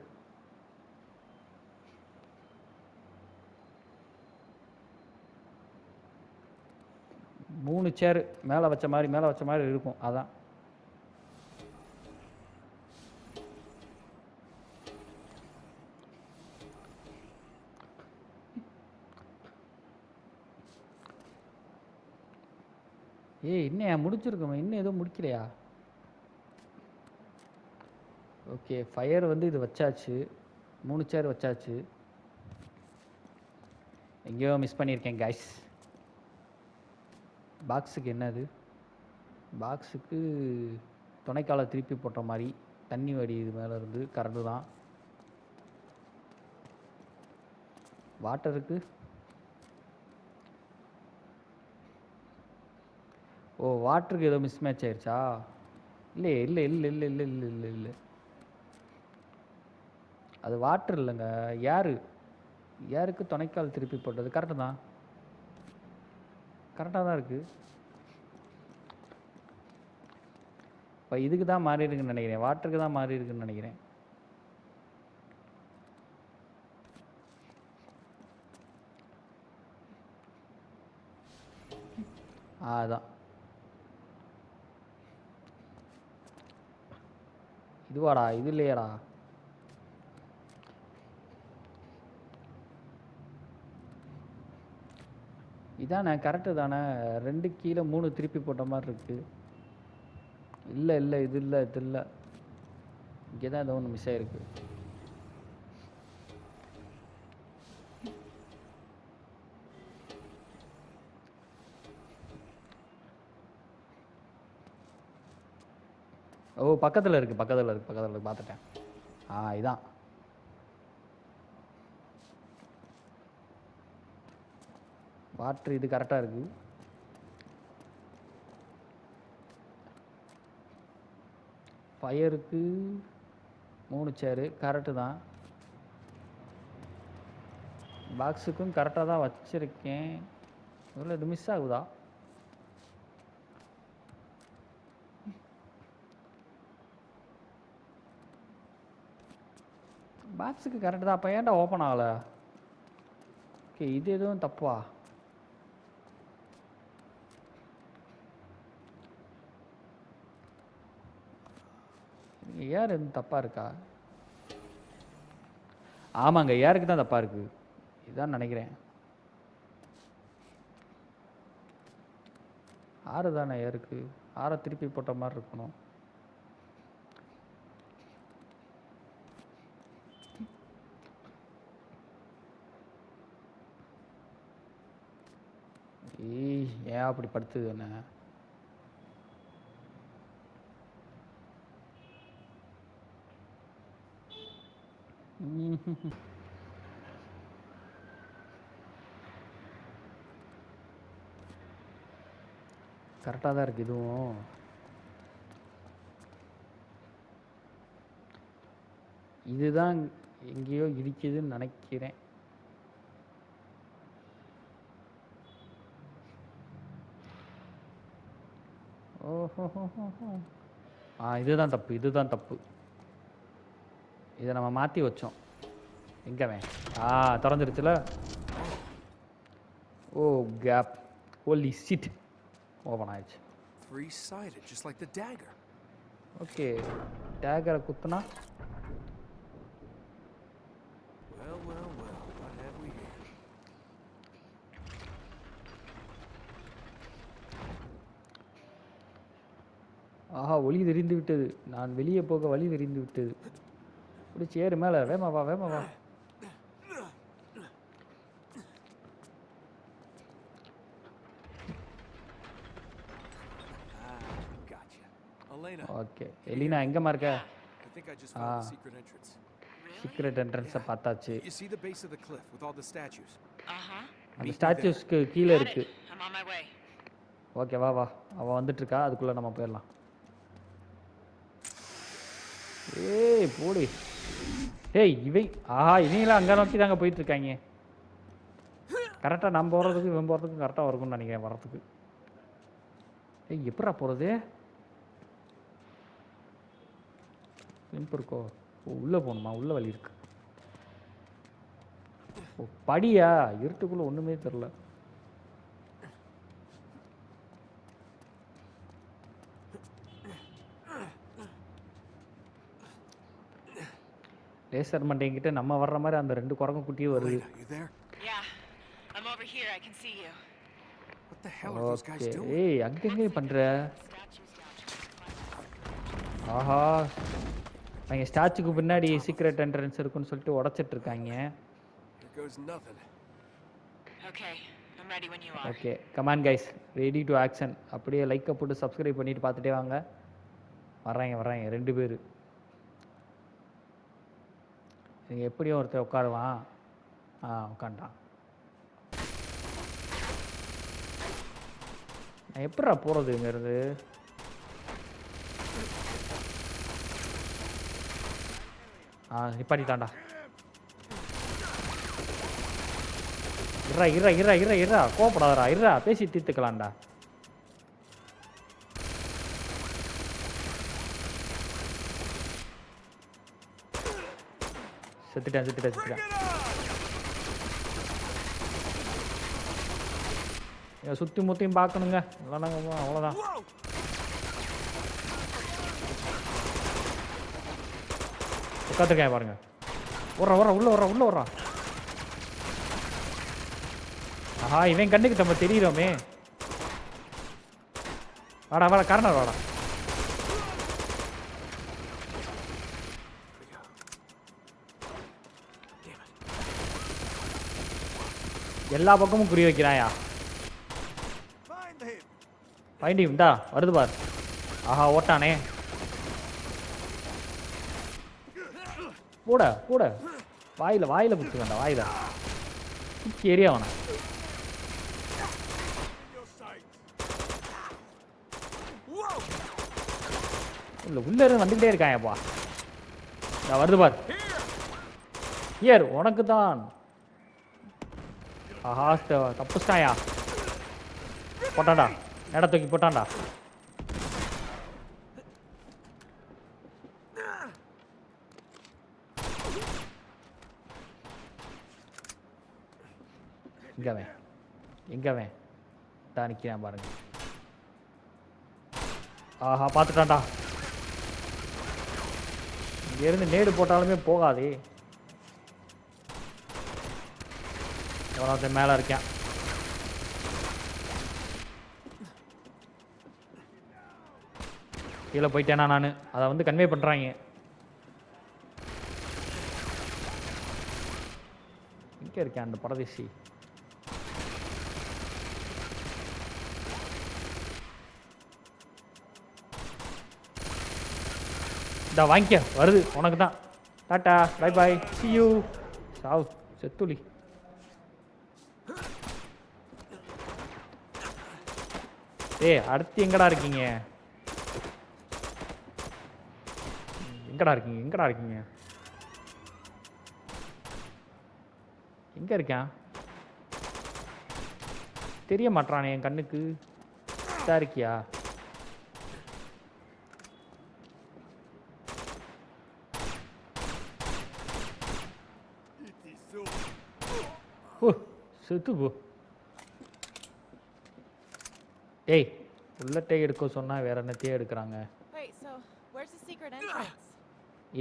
மூணு சேர் மேலே வச்ச மாதிரி இருக்கும். அதான் ஏய் இன்னும் முடிச்சிருக்கோம், இன்னும் எதுவும் முடிக்கலையா? ஓகே, ஃபயர் வந்து இது வச்சாச்சு, 3 சேர் வச்சாச்சு. எங்கேயோ மிஸ் பண்ணியிருக்கேன் கைஸ். பாக்ஸுக்கு என்னது? பாக்ஸுக்கு துணைக்காலை திருப்பி போட்ட மாதிரி தண்ணி வடி இது மேலே இருந்து கரண்டு தான். வாட்டருக்கு ஓ வாட்டருக்கு ஏதோ மிஸ் மேட்ச் ஆயிடுச்சா? இல்லை இல்லை இல்லை இல்லை இல்லை இல்லை இல்லை இல்லை அது வாட்டர் இல்லைங்க, ஏருக்கு துணைக்கால் திருப்பி போட்டது கரெக்டு தான், கரெக்டாக தான் இருக்குது. இப்போ இதுக்கு தான் மாறி இருக்குன்னு நினைக்கிறேன், வாட்டருக்கு தான் மாறி இருக்குன்னு நினைக்கிறேன். அதான் இதுவாடா, இது இல்லையாடா? இதானே கரெக்டு தானே, 2 கீழே 3 திருப்பி போட்ட மாதிரி இருக்கு. இல்லை இல்லை இது இல்லை இது இல்லை, இங்கே தான் ஏதோ ஒன்று மிஸ் ஆகிருக்கு. ஓ பக்கத்தில் இருக்குது பக்கத்தில் இருக்குது பக்கத்தில் இருக்குது, பார்த்துட்டேன். இதான் வாட்ரு, இது கரெக்டாக இருக்குது. ஃபயருக்கு 3 சேரு கரெக்டு தான். பாக்ஸுக்கும் கரெக்டாக தான் வச்சுருக்கேன். இவ்வளோ இது மிஸ் ஆகுதா? பாக்ஸுக்கு கரெக்டு தான், அப்போ ஏன்டா ஓப்பன் ஆகலை? ஓகே இது எதுவும் தப்பா? ஏர் எதுவும் தப்பாக இருக்கா? ஆமாங்க ஏருக்கு தான் தப்பாக இருக்குது, இதுதான் நினைக்கிறேன். 6 தானே ஏருக்கு, 6 திருப்பி போட்ட மாதிரி இருக்கணும். ஏன் அப்படி படுத்துது என்ன? கரெக்டாக தான் இருக்குது இதுவும். இதுதான் எங்கேயோ இடிக்குதுன்னு நினைக்கிறேன். ஓஹோ, இதுதான் தப்பு, இதுதான் தப்பு. இதை நம்ம மாற்றி வச்சோம். எங்கவே திறந்துருச்சுல. Oh crap, holy shit, open ஆயிடுச்சு. Three-sided, just like the dagger. Okay, டேகரை குத்துனா Well, well, well, what have we here? ஆஹா ஒளி தெரிந்து விட்டது, நான் வெளியே போக வழி தெரிந்து விட்டது. இப்படி சேரு மேலே வேமா வா வேமா வா. Gotcha. Elena, ஓகே எலினா எங்கம்மா இருக்க? I think I just found the secret entrance. Secret என்ட்ரன்ஸை பார்த்தாச்சு. You see the base of the cliff with all the statues? Uh-huh. அந்த ஸ்டாச்சுஸ்க்கு கீழே Got இருக்கு. it. I'm on my way. Okay வா வா, அவள் வந்துட்டு இருக்கா, அதுக்குள்ளே நம்ம போயிடலாம். ஏய் போடி. ஏய் இவங்களாம் அங்கே நோக்கி தாங்க போயிட்டு இருக்காங்க. கரெக்டாக நம்ம போகிறதுக்கு இவன் போகிறதுக்கும் கரெக்டாக இருக்கும்னு நினைக்கிறேன் வர்றதுக்கு. ஏய் எப்படா போகிறது? லிம்ப் இருக்கோ? ஓ உள்ளே போகணுமா? உள்ளே வழி இருக்கு. ஓ படியா? இருட்டுக்குள்ளே ஒன்றுமே தெரில. லேசர் மண்டைங்கிட்ட நம்ம வர்ற மாதிரி அந்த 2 குரங்கு குட்டியும் வருது. Elena, you there? Yeah. I'm over here. I can see you. What the hell are those guys okay. doing? ஏய் அங்க எங்க பண்ற? ஆஹா. அவங்க ஸ்டாச்சுக்கு பின்னாடி சீக்ரெட் என்ட்ரன்ஸ் இருக்குன்னு சொல்லிட்டு உடைச்சிட்டு இருக்காங்க. Here goes nothing. Okay, I'm ready when you are. Okay come on guys, ready to action. அப்படியே லைக்கை போட்டு சப்ஸ்கிரைப் பண்ணிட்டு பார்த்துட்டே வாங்க. வர்றாங்க 2 பேர். நீங்கள் எப்படியும் ஒருத்தர் உட்காருவான். உட்காண்டான். நான் எப்படிடா போகிறது இங்கேருந்து? நிப்பாட்டிட்டான்டா. இரா கோவப்படாதடா. இரா பேசி தீர்த்துக்கலாம்டா. செத்துட்டேன். சுற்றி முற்றியும் பார்க்கணுங்க. இல்லைனாங்க அவ்வளோதான். உட்காந்துருக்கேன் பாருங்க. உள்ள வர்றான். ஆஹா, இவன் கண்ணுக்கு நம்ம தெரியுறோமே. வாடா காரணம் வாடா. எல்லா பக்கமும் குறி வைக்கிறாயா? Find him. வருது பார். ஆஹா, ஓட்டானே. கூட வாயில குத்துக்கண்டா. வாயில ஏரியா வேணா. உள்ள இருந்து வந்துகிட்டே இருக்காயப்பா. வருது பார். ஹியர் உனக்கு தான். ஆஹா, தப்புஸ்டாயா. போட்டான்டா. நட தூக்கி போட்டான்டா. எங்கவன் தான் நிற்கிறான் பாருங்க. ஆஹா, பார்த்துட்டான்டா. இங்கேருந்து நேடு போட்டாலுமே போகாதே. எவ்வளோ மேலே இருக்கேன். கீழே போயிட்டேனா நான்? அதை வந்து கன்வே பண்ணுறாங்க. எங்கே இருக்கேன் அந்த பரதேசி? இந்த வாங்கிக்க. வருது உனக்கு தான். Tata bye. see you. சாவு செத்துலி. அடுத்து எங்கடா இருக்கீங்க? எங்கடா இருக்கீங்க? எங்க இருக்கான்? தெரிய மாட்டானே என் கண்ணுக்கு. இருக்கியா? செத்து போ. ஏய், புல்லட்டே எடுக்க சொன்னா வேற என்னத்தையே எடுக்கிறாங்க.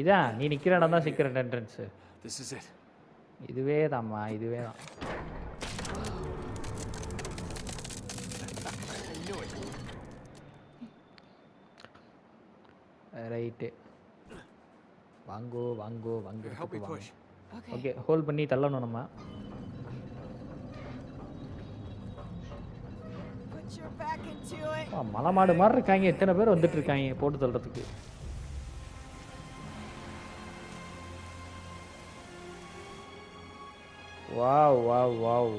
இதான் நீ நிக்கிற இடம் தான் சீக்ரெட் என்ட்ரன்ஸ். இதுவே தான். ரைட்டு. வாங்கோ. ஓகே, ஹோல்ட் பண்ணி தள்ளணும் நம்ம. மலை மாடு மாதிரி இருக்காங்க. எத்தனை பேர் வந்துட்டு இருக்காங்க போட்டு தள்ளுறதுக்கு. வாவ்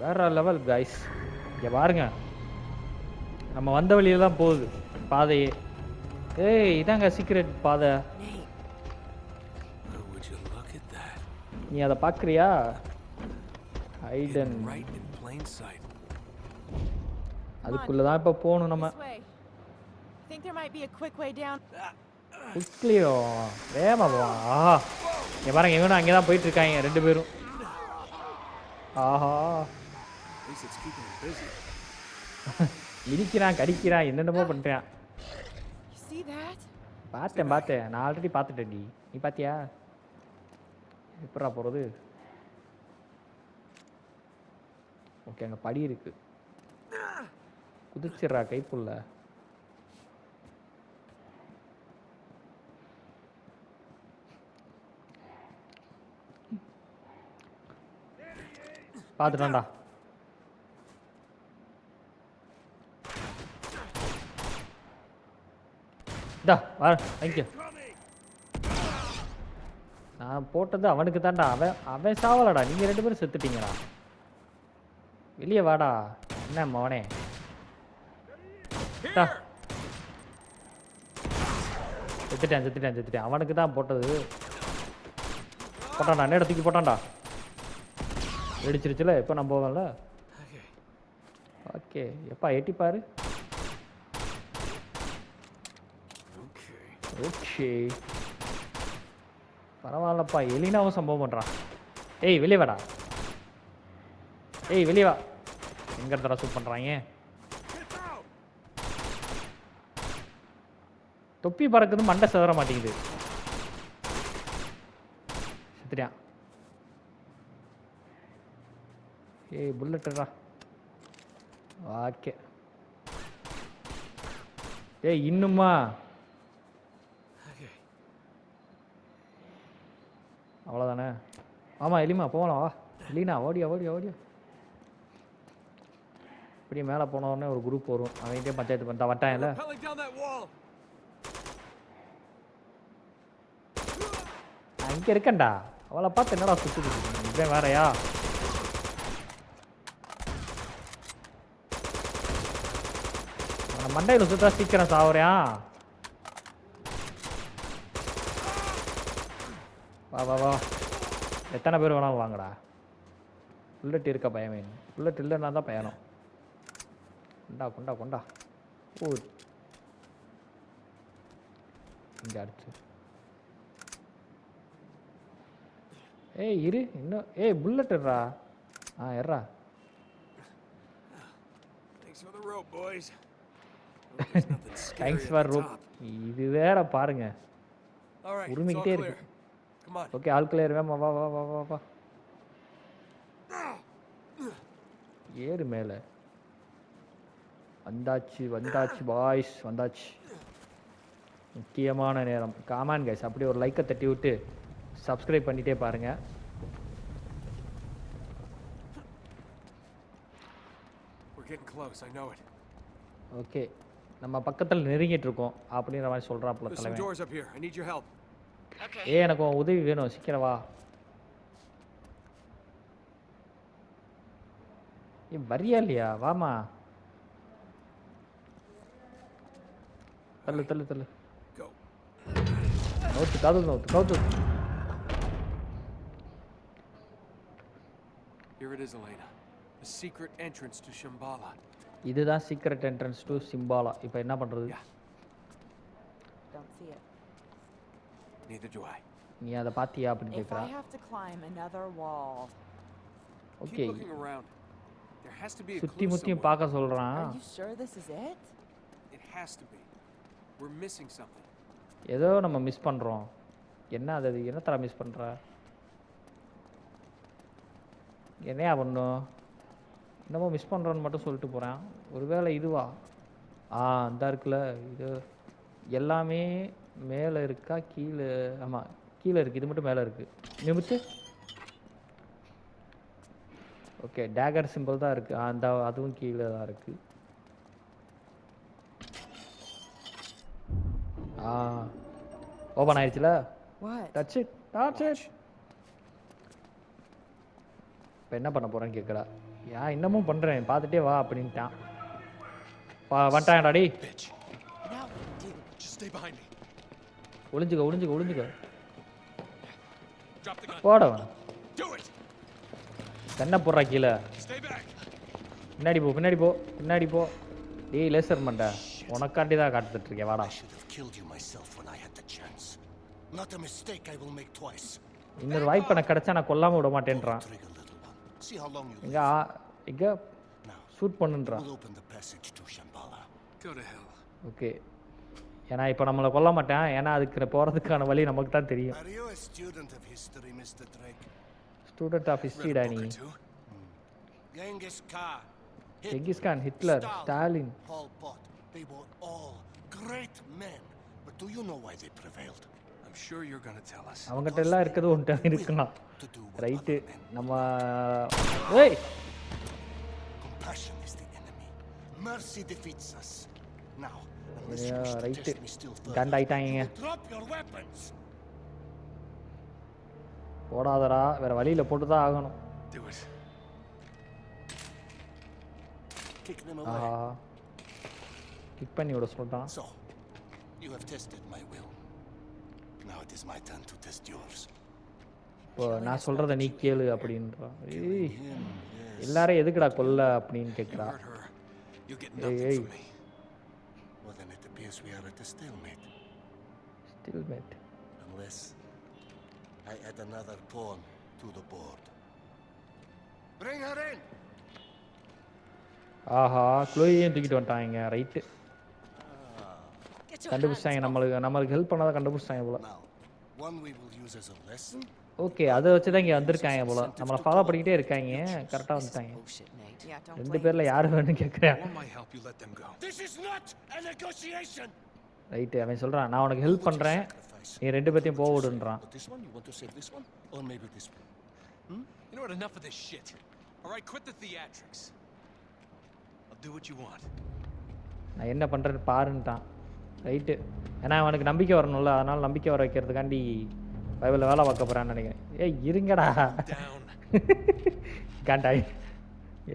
வேற லெவல் கைஸ். இங்க பாருங்க, நம்ம வந்த வழியில தான் போகுது பாதையே. ஏய், இதாங்க சீக்ரெட் பாதை. நீ அதை பார்க்குறியா? ஹைடன். அதுக்குள்ள தான் இப்போ போகணும் நம்ம. குக்லியோ வேமா போவான். ஆஹா, இங்கே பாருங்க, இவனும் அங்கே தான் போயிட்டு இருக்காங்க 2 பேரும். ஆஹா, இடிக்கிறான், கடிக்கிறான், என்னென்னமோ பண்ணுறான். பார்த்தேன். நான் ஆல்ரெடி பார்த்துட்டேன். நீ பார்த்தியா? எப்படா போகிறது? ஓகே அங்கே படி இருக்கு. குதிச்சிட்றா கைப்புள்ள. பார்த்துட்டான்டா. டா வா தேங்க்யூ. நான் போட்டது அவனுக்கு தான்டா. அவன் சாவலடா. நீங்கள் 2 பேரும் செத்துட்டீங்கடா. வெளியே வாடா. என்ன மவனே டா. செத்துட்டேன். அவனுக்கு தான் போட்டது. போட்டான்டா. நேரம் தூக்கி போட்டான்டா. வெடிச்சிருச்சுல. எப்போ நான் போவேன்ல. ஓகே எப்பா எட்டி பாரு. ஓகே பரவாயில்லப்பா. எலினாவும் சம்பவம் பண்ணுறான். ஏய் வெளியே வாடா. ஏய் வெளியே வா. எங்கே தர சூட் பண்ணுறாங்க. தொப்பி பறக்குது. மண்டை செதற மாட்டேங்குது. செத்துட்டியான். ஏய் புல்லட்டுடா. ஓகே. ஏய் இன்னுமா. அவ்வளோதானே. ஆமாம் எலிமா போகலாம் வா. எலினா ஓடியா. இப்படி மேலே போனோடனே ஒரு குரூப் வரும். அவன்கிட்டே பஞ்சாயத்து பண்ணிட்டா வட்டான்ல. இங்கே இருக்கேன்டா. அவளை பார்த்து என்னடா சுற்றுது. இவன் வேறையா. மண்டையில் சுற்றா சீக்கிரம் சாவுறியா. வா. எத்தனை பேர் வேணாலும் வாங்கடா. புல்லட் இருக்க பயமே. புல்லட் இல்லைன்னா தான் பயணம். கொண்டா. ஓ இங்கே அடிச்சு. ஏய் இரு இன்னும். ஏய் புல்லட் இருறா. எறா. Thanks for rope. இது வேற பாருங்க உரிமைக்கிட்டே இருக்கு. Okay all clear. வா. ஏறு மேலே. வந்தாச்சு பாய்ஸ். வந்தாச்சு. முக்கியமான நேரம். காமான் கைஸ் அப்படியே ஒரு லைக்கை தட்டி விட்டு சப்ஸ்கிரைப் பண்ணிட்டே பாருங்க. ஓகே நம்ம பக்கத்தில் நெருங்கிட்டு இருக்கோம் அப்படின்ற மாதிரி சொல்கிறாப்புல தலைவன். எனக்கு உதவி வேணும். சீக்கிரம் வா. வரியா இல்லையா. வாமா. தள்ளு. கவுத்து. Here it is, Elena. The secret entrance to Shambhala. இதுதான் சீக்ரெட் என்ட்ரன்ஸ் டு சிம்பாலா. இப்போ என்ன பண்றது? Don't see it. Neither do I. நீ அதை பாத்தியா அப்படின்னு If கேக்குறா. I have to climb another wall. Okay. Keep looking around. There has to be a சுத்தி clue முத்தியும் somewhere. பார்க்க சொல்றான். Are you sure this is it? It has to be. We're missing something. ஏதோ நம்ம மிஸ் பண்றோம். என்ன அது? என்ன தர மிஸ் பண்ற? என்னையா பண்ணும்? என்னமோ மிஸ் பண்ணுறோன்னு மட்டும் சொல்லிட்டு போகிறேன். ஒருவேளை இதுவா? இந்த இருக்குல்ல இது எல்லாமே மேலே இருக்கா கீழே? ஆமாம் கீழே இருக்குது. இது மட்டும் மேலே இருக்குது. நிமித்து. ஓகே டேகர் சிம்பிள் தான் இருக்குது. அந்த அதுவும் கீழே தான் இருக்குது. ஓப்பன் ஆயிடுச்சுல. Touch it. இப்போ என்ன பண்ண போகிறேன்னு கேட்குறா. ஏன் இன்னமும் பண்ணுறேன் பார்த்துட்டே வா அப்படின்ட்டான். வந்துட்டான்டாடி. ஒளிஞ்சுக்க போடவன் கண்ணை போடுறா கீழே. பின்னாடி போ. டேய் லேசர் மண்டை உனக்காண்டி தான் காத்துட்டு இருக்கேன். வாடா. இன்னொரு வாய்ப்பு எனக்கு கிடைச்சா நான் கொல்லாம விட மாட்டேன்றான். இங்க ஷூட் பண்ணுன்றான். ஓகே ஏன்னா இப்போ நம்மளை கொல்ல மாட்டேன். ஏன்னா அதுக்கு போகிறதுக்கான வழி நமக்கு தான் தெரியும். ஸ்டூடெண்ட் ஆஃப் ஹிஸ்ட்ரிடா நீ. Genghis Khan, Genghis Khan, Hitler, Stalin. Pol Pot. They were all great men. But do you know why they prevailed? I'm sure you're gonna tell us. அவங்ககிட்ட எல்லாம் இருக்கிறது ஒன்று இருக்கலாம். To do what right other men. நம்ம ஏய் Compassion is the enemy. Mercy defeats us. Now, unless Yeah, you wish to right. test me still further, கண்டாயிட்டாங்க. you will drop your weapons. போடாதடா, வேற வழியில போட்டு தான் ஆகணும். Do it. Kick them ஆஹா away. கிக் பண்ணி விட சொல்லிட்டான். So, you have tested my will. Now it is my turn to test yours. இப்போ நான் சொல்றத நீ கேளு அப்படின்றான். ஏய் Him, yes. எல்லாரும் எதுக்குடா கொல்ல அப்படின்னு You கேட்குறா. hurt her. You get Hey, nothing hey. from me. Well, then it appears we are at a stalemate. Still mat. Unless I add another pawn to the board. Bring her in! ஆஹா க்ளோயையும் தூக்கிட்டு வந்துட்டாங்க. ரைட்டு Get your கண்டுபிடிச்சாங்க. hands நம்மளுக்கு ஹெல்ப் பண்ணாதான் கண்டுபிடிச்சாங்க போல. Now, one we will use as a lesson. Okay அதை வச்சு தான் இங்கே வந்திருக்காங்க போல. நம்மளை ஃபாலோ பண்ணிக்கிட்டே இருக்காங்க. கரெக்டாக off. This is வந்துட்டாங்க. bullshit, Nate. Yeah, don't ரெண்டு blame பேரில் யார் வேணும்னு கேட்குறேன். I want my help. You let them go. This is not a negotiation! Right அவன் சொல்கிறான் நான் உனக்கு ஹெல்ப் பண்ணுறேன், நீ ரெண்டு பேர்த்தையும் போக விடுன்றான். But this one, you want to save this one? Or maybe this one? You know what? Enough of this shit. All right, quit the theatrics. I'll do what you want. நான் என்ன பண்ணுறேன்னு பாருன்ட்டான். ரைட்டு ஏன்னா அவனுக்கு நம்பிக்கை வரணும்ல, அதனால் நம்பிக்கை வர வைக்கிறதுக்காண்டி பைபிளில் வேலை பார்க்க போகிறான்னு நினைக்கிறேன். ஏய் இருங்கடா Down. காண்டாய்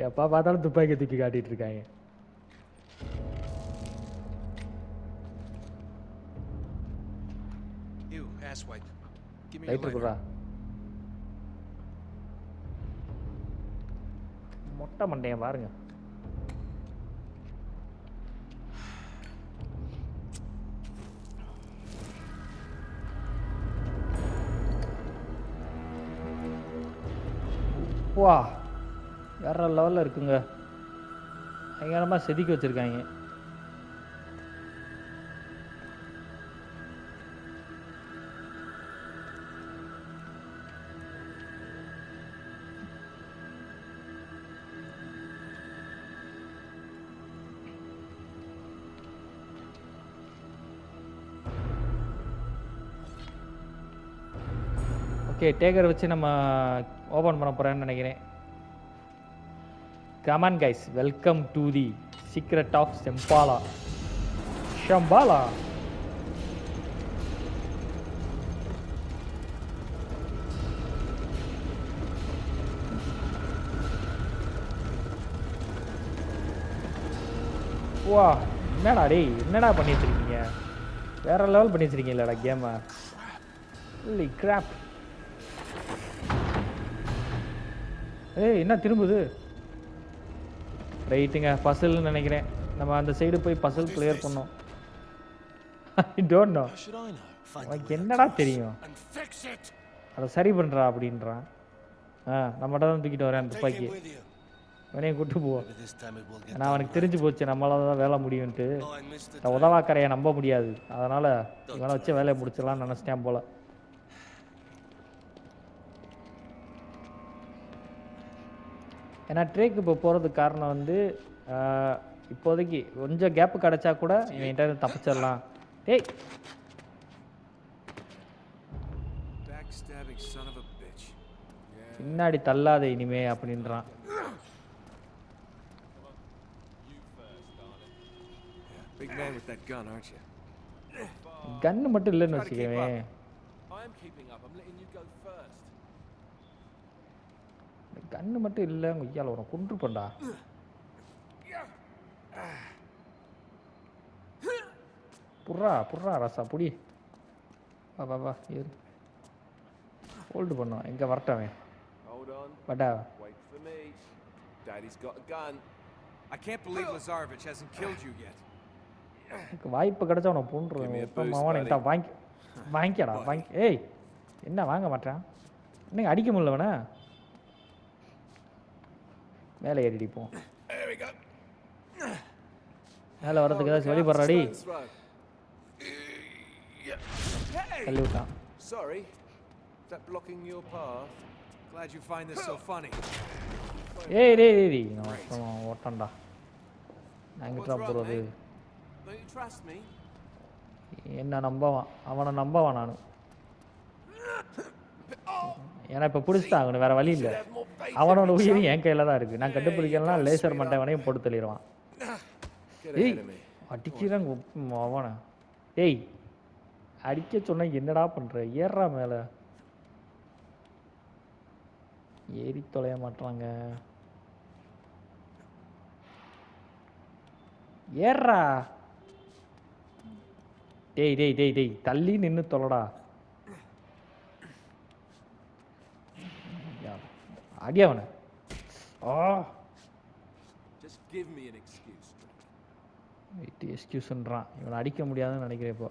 எப்போ பார்த்தாலும் துப்பாக்கி தூக்கி காட்டிகிட்டு இருக்காங்க. You, asswipe. Give me your right lighter. இருக்குடா. மொட்டை மண்டையன் பாருங்க. வா வேற லெவலில் இருக்குங்க. பயங்கரமாக செதுக்கி வச்சுருக்காங்க. ஓகே டேகர் வச்சு நம்ம ஓப்பன் பண்ண போகிறேன்னு நினைக்கிறேன். Come on guys, welcome to the secret of Shambhala. Shambhala வா என்னடா டேய் என்னடா பண்ணி வச்சிருக்கீங்க? வேற லெவல் பண்ணி வச்சிருக்கீங்களா கேமை. இல்லை கிராப். ஏய் என்ன திரும்புது? ரைட்டுங்க பசில்னு நினைக்கிறேன். நம்ம அந்த சைடு போய் பசில் கிளியர் பண்ணோம். I don't know. How should I know? Find உனக்கு the way என்னடா out of this தெரியும்? and fix it! அதை சரி பண்ணுறா அப்படின்றான். நம்மகிட்ட தான் தூக்கிட்டு வரேன் Take துப்பாக்கி. him with you. அவனையும் கூட்டு போ. Maybe this time it will get ஏன்னா done அவனுக்கு right. தெரிஞ்சு போச்சு நம்மளால தான் வேலை முடியும்ட்டு. Oh, I missed it. இந்த உதவாக்கரையை நம்ப முடியாது, அதனால் இவனை வச்சு வேலையை முடிச்சிடலாம்னு நினச்சிட்டேன் போல. ஏன்னா ட்ரேக்கு இப்போ போகிறதுக்கு காரணம் வந்து இப்போதைக்கு கொஞ்சம் கேப்பு கிடச்சா கூட இவன் இன்டர்நெட் தப்பிச்சிடலாம். ஏய் Backstabbing son of a bitch. பின்னாடி தள்ளாதே இனிமே அப்படின்றான். Big man with that gun, aren't you? கன்று மட்டும் இல்லைன்னு வச்சுக்கவே. I'm keeping up. I'm letting you go first. கன்று மட்டும் இல்லை ஐயால உன கொன்று பண்ணா. புர்றா ரசா புடி. வா வா வா ஏறு. ஹோல்டு பண்ணோம் எங்கே வரட்டவன். Hold on. Patta Wait for me. Daddy's got a gun. I can't believe Lazarevich hasn't killed you yet. எனக்கு வாய்ப்பு கிடைச்சா உன Give me a இப்போ boost, மாவன் என்கிட்ட வாங்கிக்கடா வாங்கி. ஏய் என்ன வாங்க மாட்டேன் இன்னைக்கு அடிக்க முடியலவன. மேலே ஏறிடிப்போம். There we go. மேலே வரதுக்கு ஏதாச்சும் வழி போடுறாடி. Stone's throw. Hey! தள்ளி விட்டான். Sorry. Is that blocking your path? Glad you find this so funny. டேய் ஓட்டண்டா நான் What's எங்கிட்டா wrong, போகிறது mate? Don't you trust me? என்ன நம்பவான் அவனை நம்பவான் நான் ஏன்னா இப்போ பிடிச்சிட்டான் அவனு வேற வழி இல்லை அவனோட உயிர் என் கையில் தான் இருக்குது நான் கண்டுபிடிக்கலாம் லேசர் மண்டவனையும் போட்டு தள்ளிடுவான் Get ஏய் ahead of me. அடிக்கிறாங்க அவனை ஏய் அடிக்க சொன்ன என்னடா பண்ணுற ஏறுறா மேலே ஏறி தொலைய மாட்டாங்க ஏறா டேய் தள்ளி நின்று தொலைடா அடி அவனை ஆ Just give me an excuse. எக்ஸ்கியூஸ்ன்றான் இவனை அடிக்க முடியாதுன்னு நினைக்கிறேன் இப்போ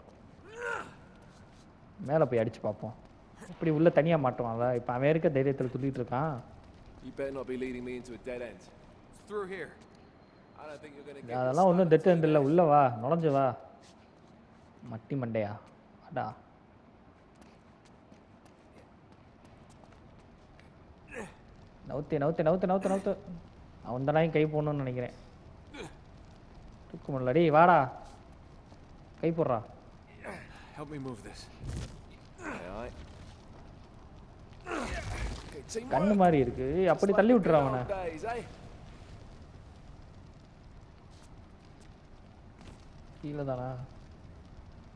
மேலே போய் அடிச்சு பார்ப்போம் இப்படி உள்ள தனியாக மாட்டுவான்ல இப்போ அவன் இருக்க தைரியத்தில் துள்ளிட்டு இருக்கான் You better not be leading me into a dead end. It's through here. I don't think you're going to get அதெல்லாம் ஒன்றும் டெட் எண்ட் இல்லை உள்ள வா நுழைஞ்சு வா மட்டி மண்டையா அடா நவுத்து அவன் தானே கை போடணும்னு நினைக்கிறேன் தூக்க முடியல டேய் வாடா கை போடுறா Help me move this. Alright. Okay, team கண்ணு மாதிரி இருக்கு அப்படி தள்ளி விட்டுற அவனை days, eh? கீழே தானா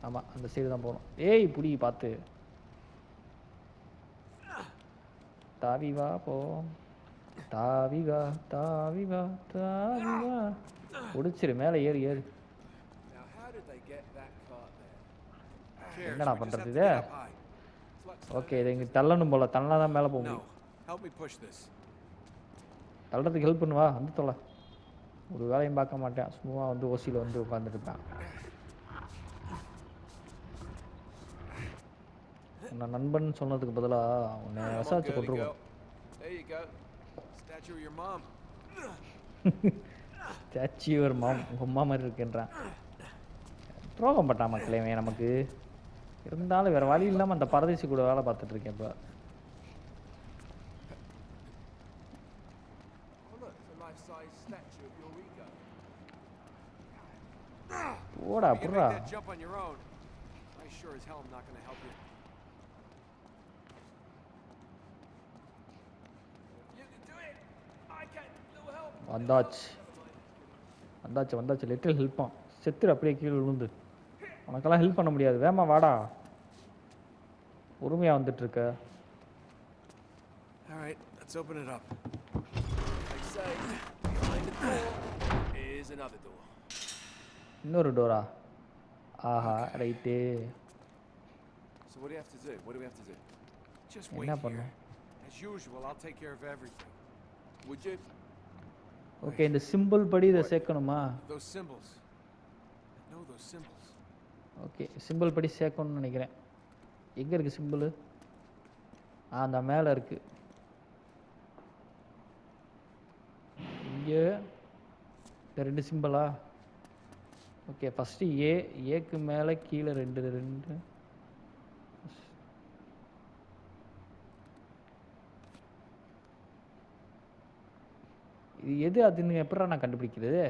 ஆமாம் அந்த சைடு தான் போகணும் ஏய் புடி பார்த்து தாவி வா போ தாவி வா பிடிச்சிரு மேலே ஏறு Now, how did they get that cart there? Cheers. என்னடா We just பண்றது have to இது get up high. ஓகே இதை இங்கே தள்ளணும் போல தள்ளனா தான் மேலே போக No. முடியும் Help me push this. தள்ளுறதுக்கு ஹெல்ப் பண்ணுவா வந்து தொலை ஒரு வேலையும் பார்க்க மாட்டேன் சும்மா வந்து ஓசியில் வந்து உட்காந்துட்டு இருப்பேன் உன்னை நண்பன் சொன்னதுக்கு பதிலாக உன்னை Come on, விசாரிச்சு girly கொண்டுருவோம் girl. There you go. Statue of your mom. சாச்சி ஒரு உங்கள் அம்மா மாதிரி இருக்குன்றான் துரோகம் பட்டான் மக்களே இவன் நமக்கு இருந்தாலும் வேறு வழி இல்லாமல் அந்த பரதேசி கூட வேலை பார்த்துட்டு இருக்கேன் இப்போ Oh, look, it's a life-size statue of Eureka. போடா You can புட்றா make that jump on your own. I sure as hell am not going to help you. You can do it. I can. Little help. வந்தாச்சு லிட்டில் ஹெல்ப்பான் செத்துரு அப்படியே கீழே விழுந்து உனக்கெல்லாம் ஹெல்ப் பண்ண முடியாது வேமா வாடா பொறுமையாக வந்துட்டு இருக்க All right, let's open it up. They say behind the door is another door. இன்னொரு டோரா ஆஹா right So what do you have to do? What do we have to do? Just wait என்ன here. பண்ணணும் As usual, I'll take care of everything. Would you? Okay இந்த சிம்பிள் படி இதை சேர்க்கணுமா Those symbols. I know those symbols. Okay simple படி சேர்க்கணும்னு நினைக்கிறேன் எங்கே இருக்குது சிம்பிள் அந்த மேலே இருக்குது இங்கே இந்த ரெண்டு சிம்பிளா ஓகே ஃபஸ்ட்டு ஏக்கு மேலே கீழே ரெண்டு இது எது அதுன்னு எப்படா நான் கண்டுபிடிக்கிறது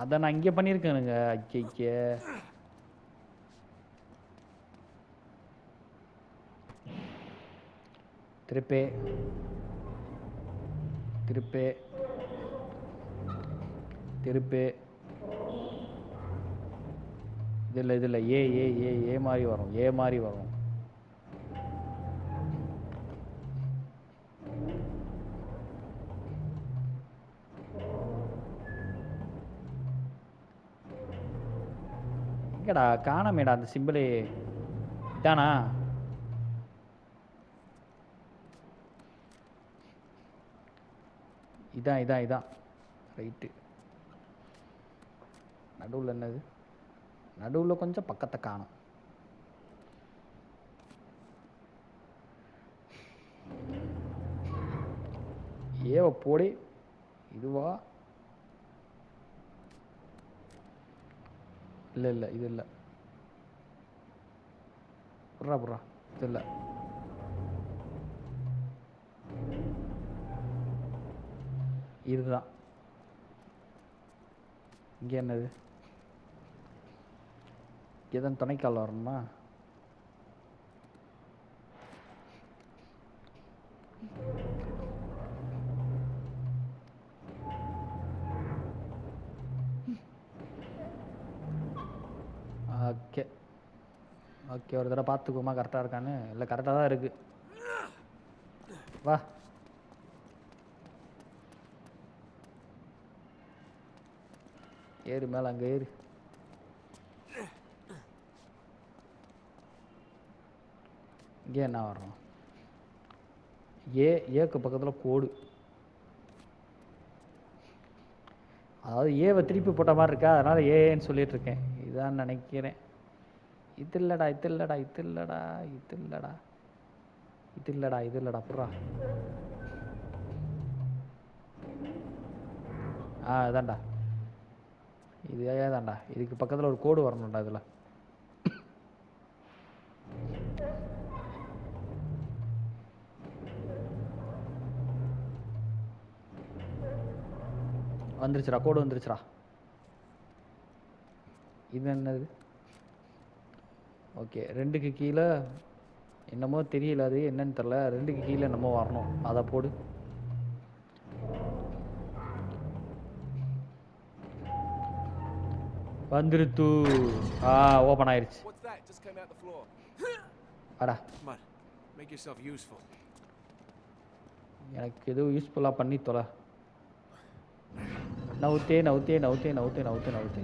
அதை நான் இங்கே பண்ணியிருக்கேனுங்க ஐக்கிய திருப்பே இதில் ஏ மாதிரி வரும் எங்கடா காணமேடா அந்த சிம்பிளே இதானா இதான் ரைட்டு நடுவில் என்னது நடுவில் கொஞ்சம் பக்கத்தை காணும் ஏவ போடி இதுவா இல்லை இல்லை இது இல்லை. புறா புறா இது இல்லை. இதுதான். இங்கே என்னது? எதன் துணைக்கால் வரணுமா? ஓகே ஓகே, ஒரு தடவை பார்த்துக்கோமா கரெக்டாக இருக்கான்னு. இல்லை கரெக்டாக தான் இருக்குது. வா. ஏறு மேலே, அங்கே ஏறு. இங்கே என்ன வர்றோம்? ஏக்கு பக்கத்தில் கோடு. அதாவது ஏவை திருப்பி போட்ட மாதிரி இருக்கா, அதனால் ஏன்னு சொல்லிட்டு இருக்கேன். இதான் நினைக்கிறேன். இது இல்லைடா இது இல்லைடா இது இல்லைடா இது இல்லைடா இது இல்லைடா இது இல்லைடா புறா. இதாண்டா இது ஏதாண்டா. இதுக்கு பக்கத்தில் ஒரு கோடு வரணும்டா. இதில் வந்துருச்சுடா, கோடு வந்துருச்சுடா. இது என்னது? ஓகே, 2க்கு கீழே என்னமோ தெரியல, அது என்னன்னு தெரில. 2க்கு கீழே என்னமோ வரணும், அதை போடு. வந்துருத்து. ஓப்பன் ஆயிடுச்சு. What's that? Just came out the floor. அடா, Come on, make yourself useful. எனக்கு எதுவும் யூஸ்ஃபுல்லாக பண்ணி தொலை. நவுத்தே நவுத்தே நவுத்தே நவுத்தே நவுத்தே நவுத்தே.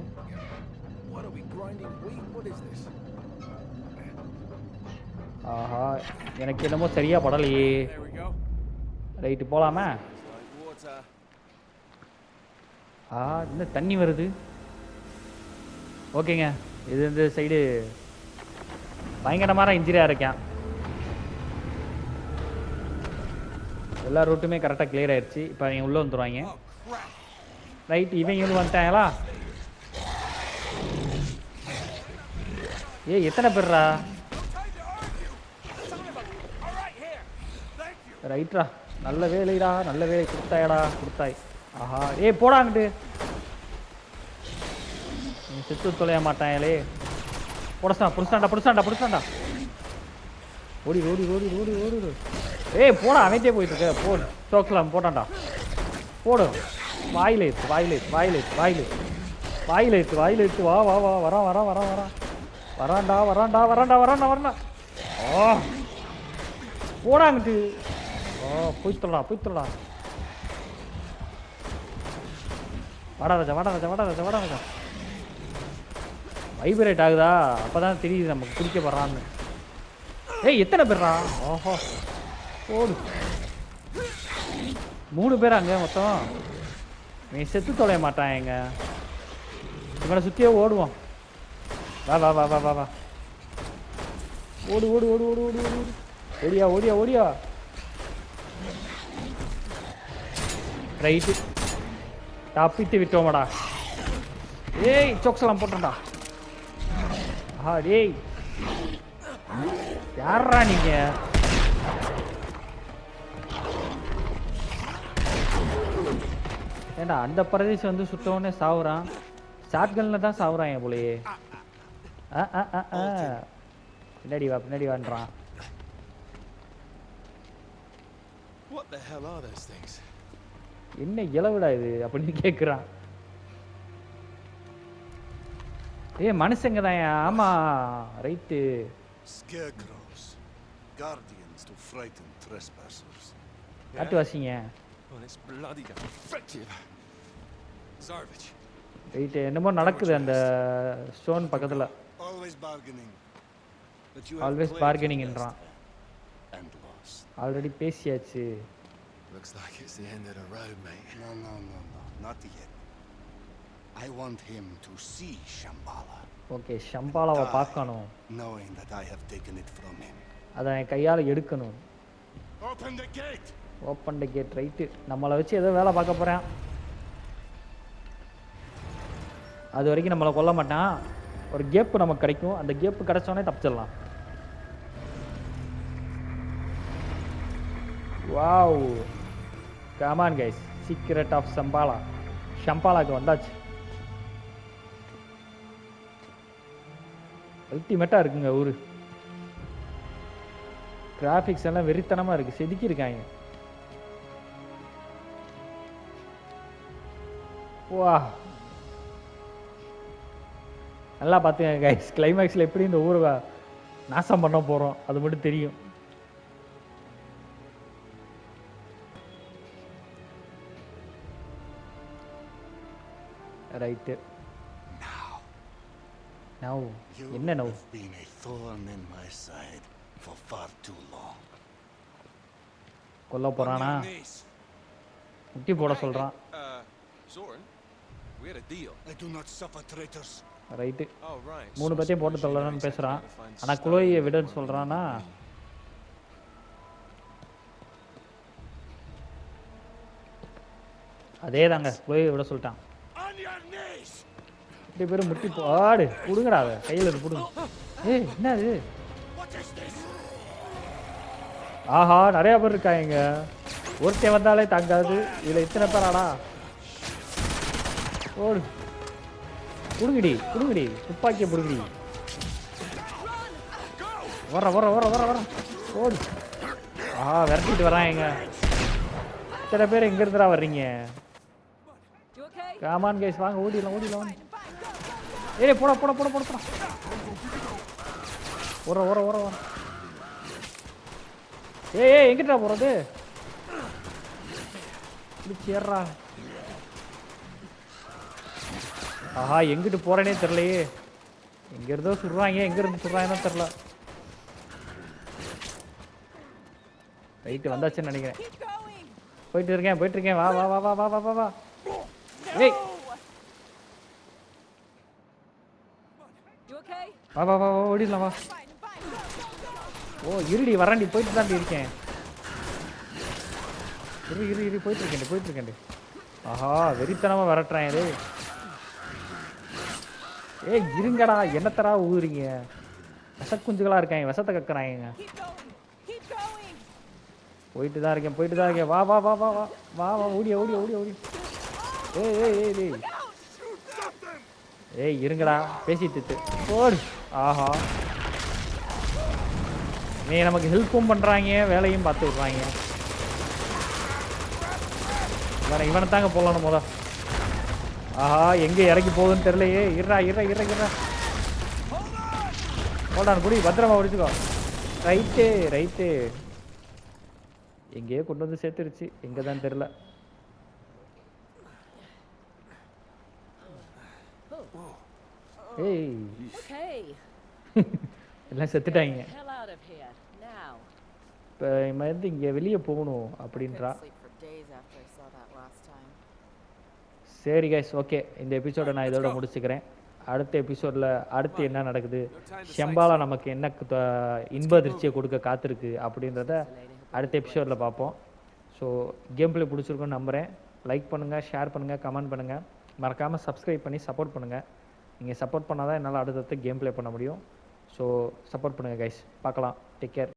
What are we grinding wheat? What is this? ஆஹா, எனக்கு என்னமோ சரியா படலையே. There we go. ரைட்டு போகலாமா? It's like water. இன்னும் தண்ணி வருது. ஓகேங்க, இது இந்த சைடு பயங்கரமான இன்ஜினியாக இருக்கேன். எல்லா ரூட்டுமே கரெக்டாக கிளியர் ஆயிடுச்சு. இப்போ அவங்க உள்ளே வந்துடுவாங்க. ரைட், இவங்களும் வந்துட்டாங்களா? எத்தனை பேர்ரா? ரைட்ரா, நல்ல வேலைடா, நல்ல வேலை கொடுத்தாயடா, கொடுத்தாய். ஆஹா, போடாங்கிட்டு நீ செத்து தொலைய மாட்டாங்களே. புடிச்சாண்டா. ஓடி ஓடி ஓடி ஓடி ஓடு. போடா, அமைத்தே போயிட்டு இருக்க. போடு, சோக்கலாம் போட்டான்டா. போடு, வாயில் எடுத்து வா வா வா. வரான்டா. போடாங்கிட்டு. போய்த்தலடா. வாடா. வைப்ரேட் ஆகுதா? அப்பதான் தெரியுது நமக்கு குடிக்க போறான்னு. எத்தனை பேர்ரா? ஓஹோ, போடு. 3 பேர் அங்கே மொத்தம். நீ செத்து தொலைய மாட்டாங்க. இவனை சுற்றியே ஓடுவோம். வா. ஓடு. ஓடியா. ரைட்டு, தப்பித்து விட்டோமாடா. சோக்ஸ்லாம் போட்டோம்டா. யாரா நீங்க? ஏண்டா அந்த பிரதேசம் வந்து சுத்தவனே சாவுறான். ஷாட்கன்ல தான் சாவுறான் போலயே. பின்னாடி வான்றான். What the hell are those things? என்ன இளவிடா இது அப்படின்னு கேட்குறான். மனுஷங்க தான். ஆமா, right. Scarecrows, guardians to frighten trespassers. காட்டு வாசிங்க. Oh, it's bloody effective. Zarvich. Right, என்னமோ நடக்குது அந்த ஸ்டோன் பக்கத்துல. Always bargaining. But you always பார்கெனிங்ன்றான். And lost. ஆல்ரெடி பேசியாச்சு. Looks like it's the end of the road, mate. No, not yet. I want him to see Shambhala. Okay, ஷம்பாலாவை பார்க்கணும். Knowing that I have taken it from him. அதை என் கையால் எடுக்கணும். Open the gate. Open the gate. Right, நம்மளை வச்சு ஏதோ வேலை பார்க்க போகிறேன். அது வரைக்கும் நம்மளை கொல்ல மாட்டான். ஒரு கேப்பு நமக்கு கிடைக்கும். அந்த கேப்பு கிடைச்சோடனே தப்பிச்சிடலாம். Wow, come on guys, secret of Shambhala. ஷம்பாலாக்கு வந்தாச்சு. அல்டிமேட்டாக இருக்குங்க ஊர். கிராஃபிக்ஸ் எல்லாம் வெறித்தனமாக இருக்குது, செதுக்கி இருக்காங்க. வா, நல்லா பார்த்துங்க கைஸ், கிளைமேக்ஸில் எப்படி இந்த ஊரை நாசம் பண்ண போகிறோம் அது மட்டும் தெரியும். ரைட்டு. நவ் என்ன now? You've been a thorn in my side for far too long. கொல்ல போகிறானா? On your knees. முட்டி போட சொல்கிறான். Soren, we had a deal. I do not suffer traitors. Right. Oh, right. 3 பேத்தையும் போட்டு தள்ளலான்னு பேசுகிறான். ஆனால் குளோயை விடன்னு சொல்கிறான்னா அதே தாங்க, குளோயை விட சொல்லிட்டான். On your knees! 2 பேரும் முட்டி போடு, கொடுங்கடா அதை கையில் இருந்து கொடுங்க. ஏய் என்ன அது? What is this? ஆஹா, நிறையா பேர் இருக்காங்க. ஒருத்தன் வந்தாலே தாங்காது, இதில் இத்தனை பேராடா. ஓடு, கொடுங்கடி கொடுங்கடி, துப்பாக்கியை பிடுங்கடி. வர வர வர வர வர ஓடு. ஆஹா, விரட்டிட்டு வராங்க. இத்தனை பேர் எங்க இருந்துடா வர்றீங்க? காமான் கைஸ், வாங்க ஓடிடலாம் ஓடிடலாம். ஏய் போட போட போட போட போட. ஓர ஓர ஓர ஓர. ஏய் எங்கிட்டா போறது? சேர்றா. ஆஹா, எங்கிட்டு போறேனே தெரியலையே. எங்க இருந்தோ சுடுறாங்க, எங்க இருந்து சுடுறாங்கன்னு தெரியல. ரைட்டு, வந்தாச்சுன்னு நினைக்கிறேன். போயிட்டு இருக்கேன். வா வா வா வா வா வா வா. ஏய் வா வா வா ஓடிடலாம் வா. ஓ இருடி, வரண்டி, போயிட்டு தாண்டி இருக்கேன். இரு போயிட்டு இருக்கேன். ஆஹா, வெறித்தனமாக விரட்டுறேன். ஏய் இருங்கடா, என்னத்தரா ஊதுறீங்க? விஷக்குஞ்சுகளா இருக்காங்க, விஷத்தை கக்குறாங்க. போயிட்டு தான் இருக்கேன். வா வா வா வா வா வா வா ஓடி. ஏய் ஏய் இருங்கடா, பேசிட்டு போடு. ஆஹா, நீ நமக்கு ஹெல்ப்பும் பண்ணுறாங்க, வேலையும் பார்த்து விட்றாங்க. இவனை தாங்க போகலான்னு முத. ஆஹா, எங்கே இறக்கி போகுதுன்னு தெரியலையே. இறா போடான், குடி, பத்திரமா ஒடிச்சுக்கோ. ரைட்டு. எங்கேயோ கொண்டு வந்து சேர்த்துருச்சு, எங்கே தான் தெரில. ஏய் எல்லாம் செத்துட்டாங்க. இப்போ வந்து இங்கே வெளியே போகணும் அப்படின்றா. சரி கைஸ், ஓகே, இந்த எபிசோடை நான் இதோட முடிச்சுக்கிறேன். அடுத்த எபிசோடில் அடுத்து என்ன நடக்குது, ஷம்பாலா நமக்கு என்ன இன்ப அதிர்ச்சியை கொடுக்க காத்திருக்கு அப்படின்றத அடுத்த எபிசோடில் பார்ப்போம். ஸோ கேம் பிளே பிடிச்சிருக்குன்னு நம்புகிறேன். லைக் பண்ணுங்கள், ஷேர் பண்ணுங்கள், கமெண்ட் பண்ணுங்கள், மறக்காமல் சப்ஸ்கிரைப் பண்ணி சப்போர்ட் பண்ணுங்கள். நீங்கள் சப்போர்ட் பண்ணால் தான் என்னால் அடுத்தடுத்து கேம் பிளே பண்ண முடியும். ஸோ சப்போர்ட் பண்ணுங்கள் கைஸ். பார்க்கலாம். Take care.